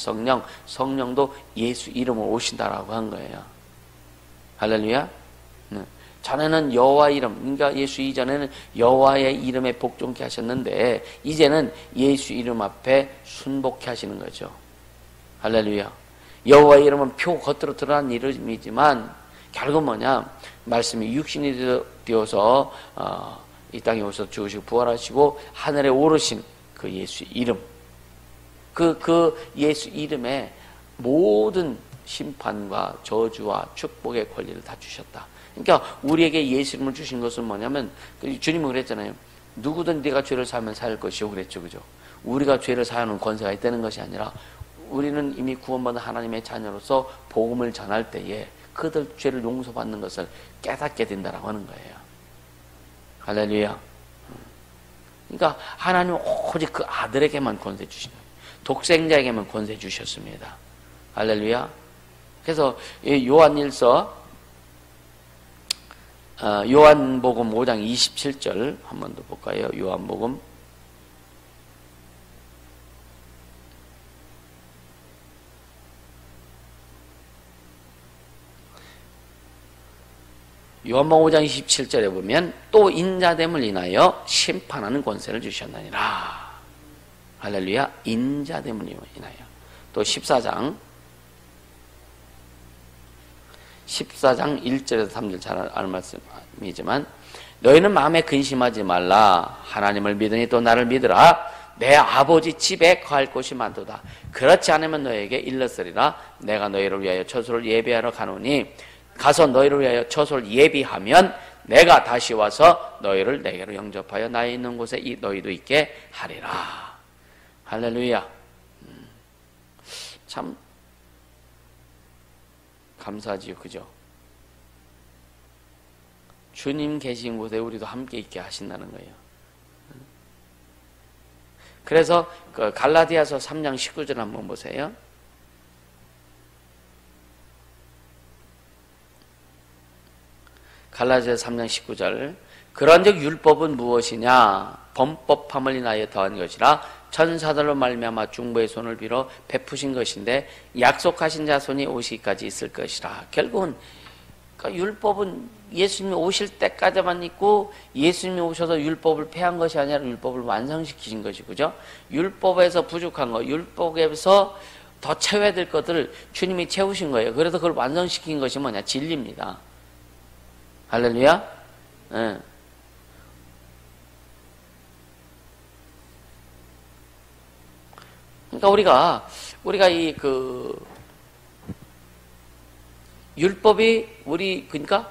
성령도 예수 이름으로 오신다라고 한 거예요. 할렐루야. 전에는 여호와 이름, 그러니까 예수 이전에는 여호와의 이름에 복종케 하셨는데, 이제는 예수 이름 앞에 순복케 하시는 거죠. 할렐루야. 여호와의 이름은 표 겉으로 드러난 이름이지만 결국 뭐냐, 말씀이 육신이 되어서 이 땅에 오셔서 죽으시고 부활하시고 하늘에 오르신 그 예수 이름, 그 예수 이름에 모든 심판과 저주와 축복의 권리를 다 주셨다. 그러니까 우리에게 예수 이름을 주신 것은 뭐냐면, 주님은 그랬잖아요. 누구든 네가 죄를 사하면 살 것이요, 그랬죠, 그죠? 우리가 죄를 사하는 권세가 있다는 것이 아니라, 우리는 이미 구원받은 하나님의 자녀로서 복음을 전할 때에 그들 죄를 용서받는 것을 깨닫게 된다라고 하는 거예요. 할렐루야. 그러니까 하나님은 오직 그 아들에게만 권세 주신 거예요. 독생자에게만 권세 주셨습니다. 할렐루야. 그래서 요한복음 5장 27절 한 번 더 볼까요? 요한복음 5장 27절에 보면, 또 인자됨을 인하여 심판하는 권세를 주셨느니라. 할렐루야. 인자됨을 인하여. 또 14장 1절에서 3절 잘 알 말씀이지만, 너희는 마음에 근심하지 말라. 하나님을 믿으니 또 나를 믿으라. 내 아버지 집에 거할 곳이 많도다. 그렇지 않으면 너에게 일렀으리라. 내가 너희를 위하여 처소를 예비하러 가노니 가서 너희를 위하여 처소를 예비하면 내가 다시 와서 너희를 내게로 영접하여 나의 있는 곳에 너희도 있게 하리라. 할렐루야. 참 감사하지요, 그죠? 주님 계신 곳에 우리도 함께 있게 하신다는 거예요. 그래서 그 갈라디아서 3장 19절 한번 보세요. 갈라디아서 3장 19절. 그런즉 율법은 무엇이냐? 범법함을 인하여 더한 것이라 천사들로 말미암아 중보의 손을 빌어 베푸신 것인데 약속하신 자손이 오시기까지 있을 것이라. 결국은 그러니까 율법은 예수님이 오실 때까지만 있고 예수님이 오셔서 율법을 폐한 것이 아니라 율법을 완성시키신 것이, 그죠? 율법에서 부족한 거, 율법에서 더 채워야 될 것들을 주님이 채우신 거예요. 그래서 그걸 완성시킨 것이 뭐냐? 진리입니다. 할렐루야. 네. 그러니까 우리가 율법이 그러니까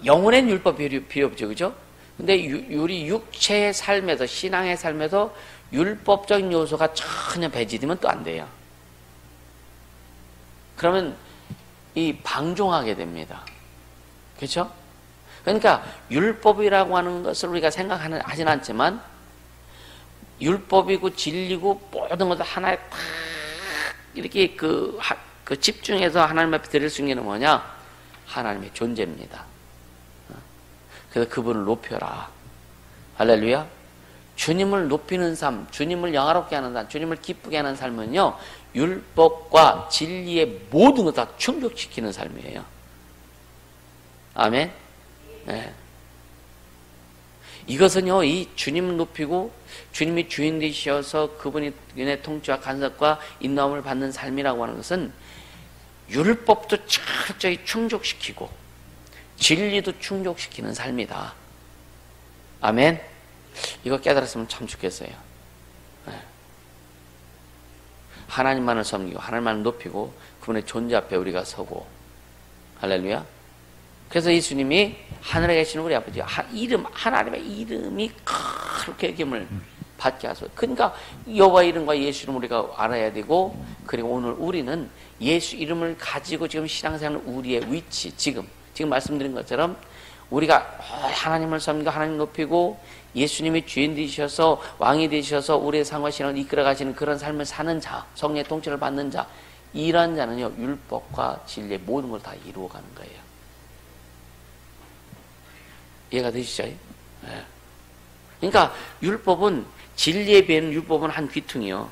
영혼의 율법이 필요 없죠, 그죠? 근데 우리 육체의 삶에서, 신앙의 삶에서 율법적인 요소가 전혀 배제되면 또 안 돼요. 그러면 방종하게 됩니다. 그렇죠? 그러니까 율법이라고 하는 것을 우리가 하진 않지만 율법이고 진리고 모든 것을 하나에 딱 이렇게 집중해서 하나님 앞에 드릴 수 있는 게 뭐냐? 하나님의 존재입니다. 그래서 그분을 높여라. 할렐루야. 주님을 높이는 삶, 주님을 영화롭게 하는 삶, 주님을 기쁘게 하는 삶은요, 율법과 진리의 모든 것 다 충족시키는 삶이에요. 아멘. 네. 이것은요, 이 주님을 높이고 주님이 주인 되셔서 그분이 은혜 통치와 간섭과 인도함을 받는 삶이라고 하는 것은 율법도 철저히 충족시키고 진리도 충족시키는 삶이다. 아멘. 이거 깨달았으면 참 좋겠어요. 네. 하나님만을 섬기고 하나님만을 높이고 그분의 존재 앞에 우리가 서고. 할렐루야. 그래서 예수님이 하늘에 계시는 우리 아버지 하나님의 이름이 그렇게 여김을 받게 하소서. 그러니까 여호와 이름과 예수 이름을 우리가 알아야 되고, 그리고 오늘 우리는 예수 이름을 가지고 지금 신앙생활 우리의 위치, 지금 말씀드린 것처럼 우리가 하나님을 섬기고 하나님 높이고 예수님이 주인 되셔서 왕이 되셔서 우리의 삶과 신앙을 이끌어 가시는 그런 삶을 사는 자, 성령의 통치를 받는 자, 이런 자는요, 율법과 진리의 모든 걸 다 이루어가는 거예요. 이해가 되시죠? 네. 그러니까 율법은, 진리에 비하면 율법은 한 귀퉁이요.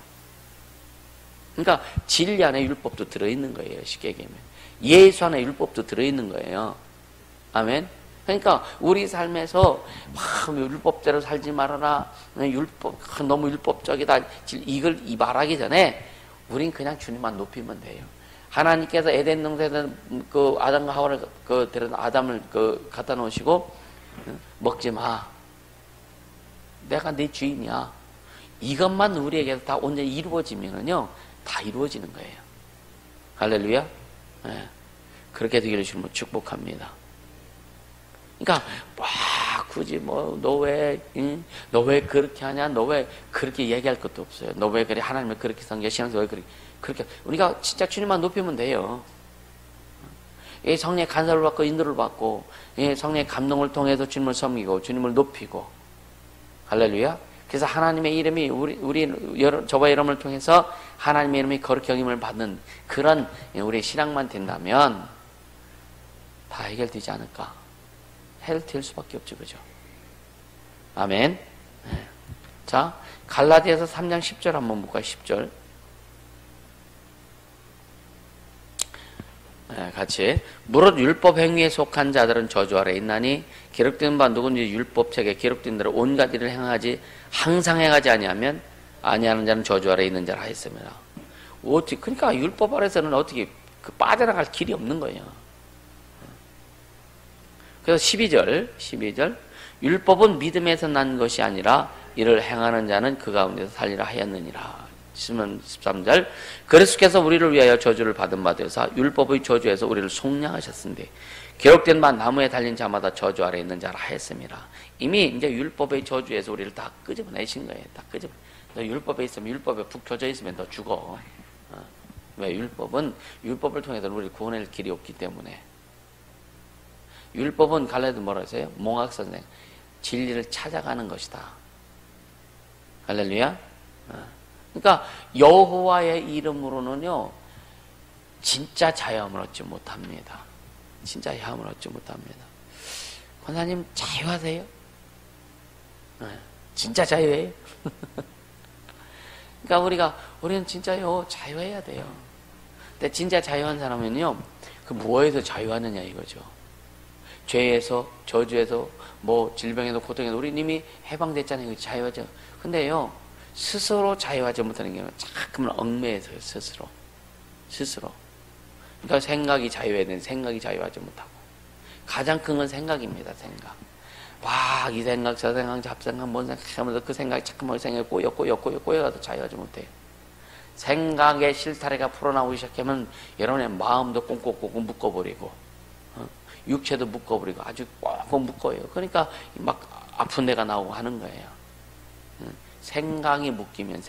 그러니까 진리 안에 율법도 들어있는 거예요. 쉽게 얘기하면 예수 안에 율법도 들어있는 거예요. 아멘. 그러니까 우리 삶에서 율법대로 살지 말아라, 너무 율법적이다, 이걸 말하기 전에 우린 그냥 주님만 높이면 돼요. 하나님께서 에덴 동산에서 아담과 하와를 아담을 갖다 놓으시고 먹지 마, 내가 네 주인이야, 이것만 우리에게서 다 온전히 이루어지면은요, 다 이루어지는 거예요. 할렐루야. 네. 그렇게 되기를 주님을 축복합니다. 그러니까 굳이 너 왜 그렇게 하냐, 너 왜 그렇게 얘기할 것도 없어요. 너 왜 그래, 하나님을 그렇게 섬겨, 신앙생활 왜 그렇게 우리가 진짜 주님만 높이면 돼요. 성령의 간섭을 받고 인도를 받고 성령의 감동을 통해서 주님을 섬기고 주님을 높이고. 할렐루야. 그래서 하나님의 이름이 저와 여러분을 통해서 하나님의 이름이 거룩히 여김을 받는 그런 우리의 신앙만 된다면 다 해결되지 않을까? 해결될 수밖에 없죠, 그죠? 아멘. 네. 자, 갈라디아서 3장 10절 한번 볼까요? 10절. 네, 같이. 무릇 율법 행위에 속한 자들은 저주 아래 있나니 기록된 바 누구든지 율법책에 기록된 대로 온갖 일을 항상 행하지 아니하면 아니하는 자는 저주 아래 있는 자라 했습니다. 그러니까 율법 아래서는 어떻게 빠져나갈 길이 없는 거예요. 그래서 12절 율법은 믿음에서 난 것이 아니라 이를 행하는 자는 그 가운데서 살리라 하였느니라. 13절 그리스도께서 우리를 위하여 저주를 받은 바 되사 율법의 저주에서 우리를 속량하셨은데 기록된 바 나무에 달린 자마다 저주 아래 있는 자라 하였습니다. 이미 이제 율법의 저주에서 우리를 다 끄집어내신 거예요. 다 끄집어. 너 율법에 있으면 율법에 푹 젖어 있으면 너 죽어. 왜? 율법을 통해서 우리를 구원할 길이 없기 때문에. 율법은 갈라디아서 뭐라 했어요? 몽학 선생 진리를 찾아가는 것이다. 할렐루야. 그러니까 여호와의 이름으로는요 진짜 자유함을 얻지 못합니다. 진짜 자유함을 얻지 못합니다. 권사님 자유하세요? 진짜 자유해요? 그러니까 우리는 진짜요 자유해야 돼요. 근데 진짜 자유한 사람은요 그 뭐에서 자유하느냐 이거죠. 죄에서, 저주에서, 뭐 질병에서, 고통에서 우리 이미 해방됐잖아요. 자유하죠. 근데요 스스로 자유하지 못하는 경우는 자꾸만 얽매여서요. 스스로. 그러니까 생각이 자유해야 되는데 생각이 자유하지 못하고 가장 큰 건 생각입니다. 생각. 와, 이 생각, 저 생각, 잡생각, 뭔 생각 하면서 그 생각이 자꾸만 생각이 꼬여가서 자유하지 못해요. 생각의 실타래가 풀어나오기 시작하면 여러분의 마음도 꽁꽁꽁꽁 묶어버리고 육체도 묶어버리고 아주 꽁꽁 묶어요. 그러니까 막 아픈 데가 나오고 하는 거예요. 생각에 묶이면.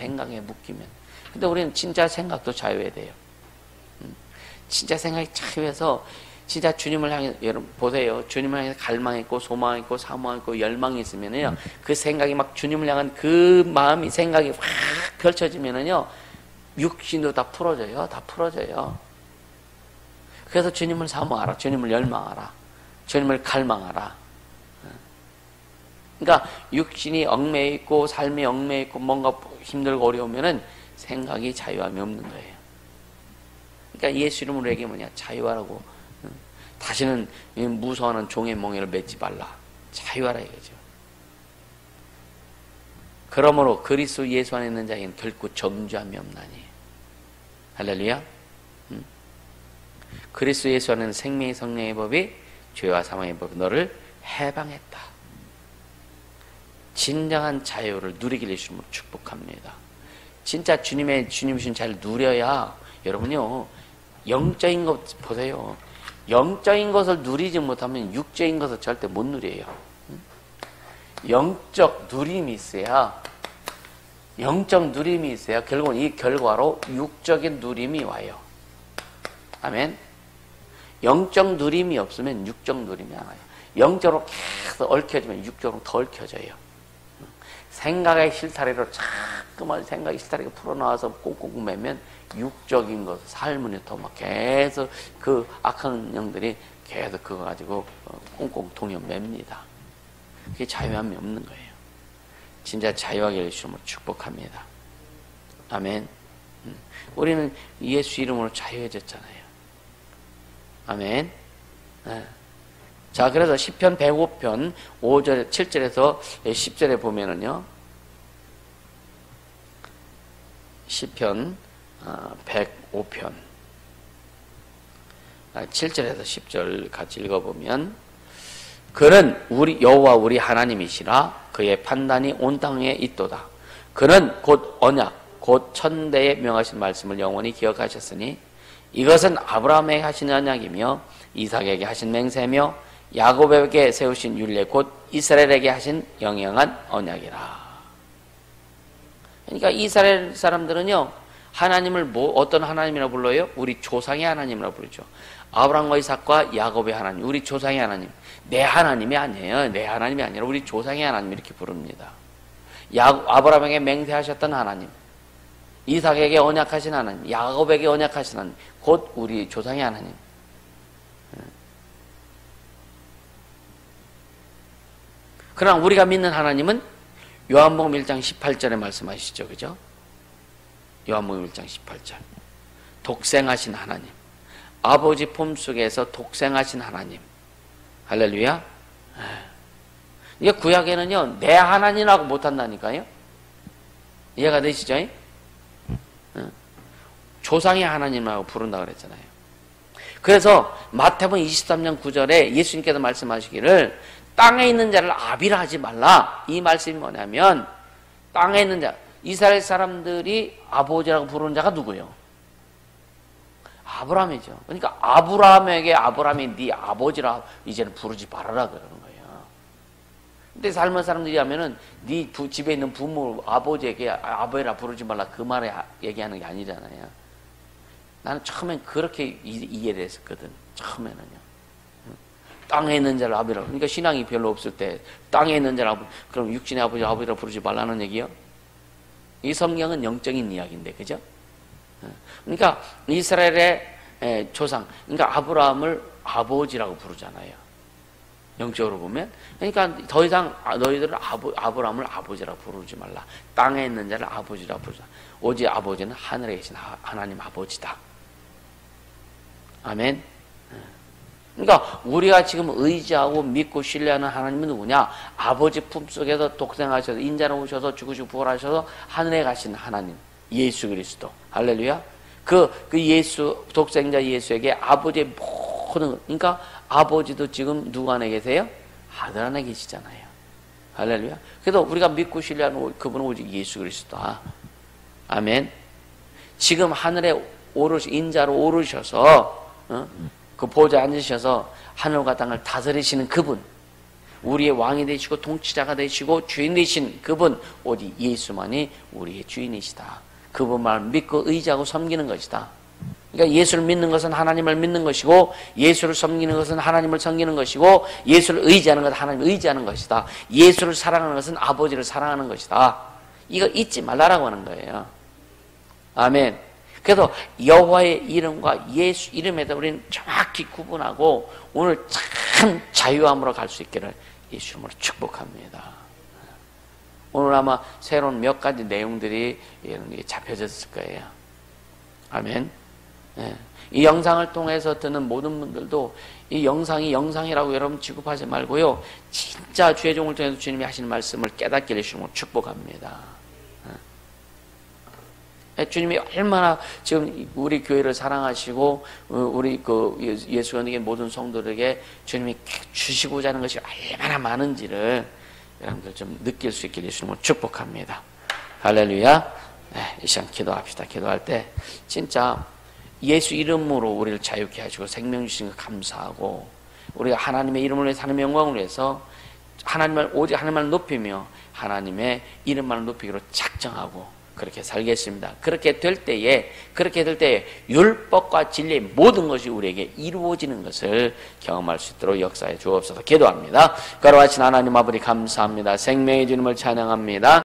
근데 우리는 진짜 생각도 자유해야 돼요. 진짜 생각이 자유해서 진짜 주님을 향해, 여러분 보세요. 주님을 향해 갈망했고 소망했고 사모했고 열망이 있으면요 그 생각이 막 주님을 향한 그 마음이 생각이 확 펼쳐지면은요 육신도 다 풀어져요. 그래서 주님을 사모하라, 주님을 열망하라, 주님을 갈망하라. 그러니까 육신이 얽매여 있고 삶이 얽매여 있고 뭔가 힘들고 어려우면은 생각이 자유함이 없는 거예요. 그러니까 예수 이름으로 얘기해 뭐냐? 자유하라고. 다시는 무서워하는 종의 멍에를 맺지 말라. 자유하라 이거죠. 그러므로 그리스도 예수 안에 있는 자에게는 결코 정죄함이 없나니. 할렐루야. 그리스도 예수 안에는 생명의 성령의 법이 죄와 사망의 법이 너를 해방했다. 진정한 자유를 누리길 주님으로 축복합니다. 진짜 주님 주신 자유를 누려야 여러분요 영적인 것 보세요. 영적인 것을 누리지 못하면 육적인 것을 절대 못 누려요. 영적 누림이 있어야 결국은 이 결과로 육적인 누림이 와요. 아멘. 영적 누림이 없으면 육적 누림이 안 와요. 영적으로 계속 얽혀지면 육적으로 더 얽혀져요. 생각의 실타래로 자꾸만 생각의 실타래가 풀어나와서 꽁꽁 매면 육적인 것, 삶은 더 막 계속 그 악한 영들이 계속 그거 가지고 꽁꽁 동여 맵니다. 그게 자유함이 없는 거예요. 진짜 자유하게 해주시면 축복합니다. 아멘. 우리는 예수 이름으로 자유해졌잖아요. 아멘. 네. 자, 그래서 시편 105편 5절, 7절에서 10절에 보면은요. 시편 105편 7절에서 10절 같이 읽어보면 그는 우리 여호와 우리 하나님이시라 그의 판단이 온 땅에 있도다. 그는 곧 언약 곧 천대에 명하신 말씀을 영원히 기억하셨으니 이것은 아브라함에게 하신 언약이며 이삭에게 하신 맹세며 야곱에게 세우신 율례 곧 이스라엘에게 하신 영영한 언약이라. 그러니까 이스라엘 사람들은요 하나님을 어떤 하나님이라고 불러요? 우리 조상의 하나님이라고 부르죠. 아브라함과 이삭과 야곱의 하나님, 우리 조상의 하나님. 내 하나님이 아니에요. 내 하나님이 아니라 우리 조상의 하나님 이렇게 부릅니다. 아브라함에게 맹세하셨던 하나님, 이삭에게 언약하신 하나님, 야곱에게 언약하신 하나님, 곧 우리 조상의 하나님. 그러나 우리가 믿는 하나님은 요한복음 1장 18절에 말씀하시죠. 그죠? 요한복음 1장 18절. 독생하신 하나님. 아버지 품속에서 독생하신 하나님. 할렐루야. 이게 구약에는요, 내 하나님이라고 못한다니까요. 이해가 되시죠? 조상의 하나님이라고 부른다 그랬잖아요. 그래서 마태복음 23장 9절에 예수님께서 말씀하시기를 땅에 있는 자를 아비라 하지 말라. 이 말씀이 뭐냐면 땅에 있는 자, 이스라엘 사람들이 아버지라고 부르는 자가 누구예요? 아브라함이죠. 그러니까 아브라함에게 아브라함이 네 아버지라 이제는 부르지 말아라 그러는 거예요. 근데 삶은 사람들이 하면은 네 집에 있는 부모 아버지에게 아버지라 부르지 말라 그 말에 얘기하는 게 아니잖아요. 나는 처음엔 그렇게 이해를 했었거든. 처음에는요. 땅에 있는 자를 아버지라고. 그러니까 신앙이 별로 없을 때 땅에 있는 자를 아버지, 그럼 육신의 아버지 아버지라 부르지 말라는 얘기요? 이 성경은 영적인 이야기인데, 그죠? 그러니까 이스라엘의 조상, 그러니까 아브라함을 아버지라고 부르잖아요. 영적으로 보면. 그러니까 더 이상 너희들은 아브라함을 아버지라고 부르지 말라. 땅에 있는 자를 아버지라고 부르자. 오직 아버지는 하늘에 계신 하나님 아버지다. 아멘. 그러니까 우리가 지금 의지하고 믿고 신뢰하는 하나님은 누구냐? 아버지 품속에서 독생하셔서 인자로 오셔서 죽으시고 부활하셔서 하늘에 가신 하나님 예수 그리스도. 할렐루야. 그 예수 독생자 예수에게 아버지의 모든, 그러니까 아버지도 지금 누구 안에 계세요? 아들 안에 계시잖아요. 할렐루야. 그래서 우리가 믿고 신뢰하는 그분은 오직 예수 그리스도다. 아멘. 지금 하늘에 인자로 오르셔서 그 보좌에 앉으셔서 하늘과 땅을 다스리시는 그분, 우리의 왕이 되시고 통치자가 되시고 주인 되신 그분, 오직 예수만이 우리의 주인이시다. 그분만 믿고 의지하고 섬기는 것이다. 그러니까 예수를 믿는 것은 하나님을 믿는 것이고, 예수를 섬기는 것은 하나님을 섬기는 것이고, 예수를 의지하는 것은 하나님을 의지하는 것이다. 예수를 사랑하는 것은 아버지를 사랑하는 것이다. 이거 잊지 말라라고 하는 거예요. 아멘. 그래서 여호와의 이름과 예수 이름에다 우리는 정확히 구분하고 오늘 참 자유함으로 갈 수 있기를 예수 이름으로 축복합니다. 오늘 아마 새로운 몇 가지 내용들이 잡혀졌을 거예요. 아멘. 네. 이 영상을 통해서 듣는 모든 분들도 이 영상이 영상이라고 여러분 취급하지 말고요, 진짜 주의 종을 통해서 주님이 하시는 말씀을 깨닫게 해주시면 축복합니다. 주님이 얼마나 지금 우리 교회를 사랑하시고 우리 그 예수님의 모든 성도들에게 주님이 주시고자 하는 것이 얼마나 많은지를 여러분들 좀 느낄 수 있게 예수님을 축복합니다. 할렐루야. 네, 이 시간 기도합시다. 기도할 때 진짜 예수 이름으로 우리를 자유케 하시고 생명 주신 것 감사하고, 우리가 하나님의 이름을 위해서 하나님의 영광을 위해서 오직 하나님을 높이며 하나님의 이름만을 높이기로 작정하고 그렇게 살겠습니다. 그렇게 될 때에 율법과 진리의 모든 것이 우리에게 이루어지는 것을 경험할 수 있도록 역사해 주옵소서. 기도합니다. 거룩하신 하나님 아버지 감사합니다. 생명의 주님을 찬양합니다.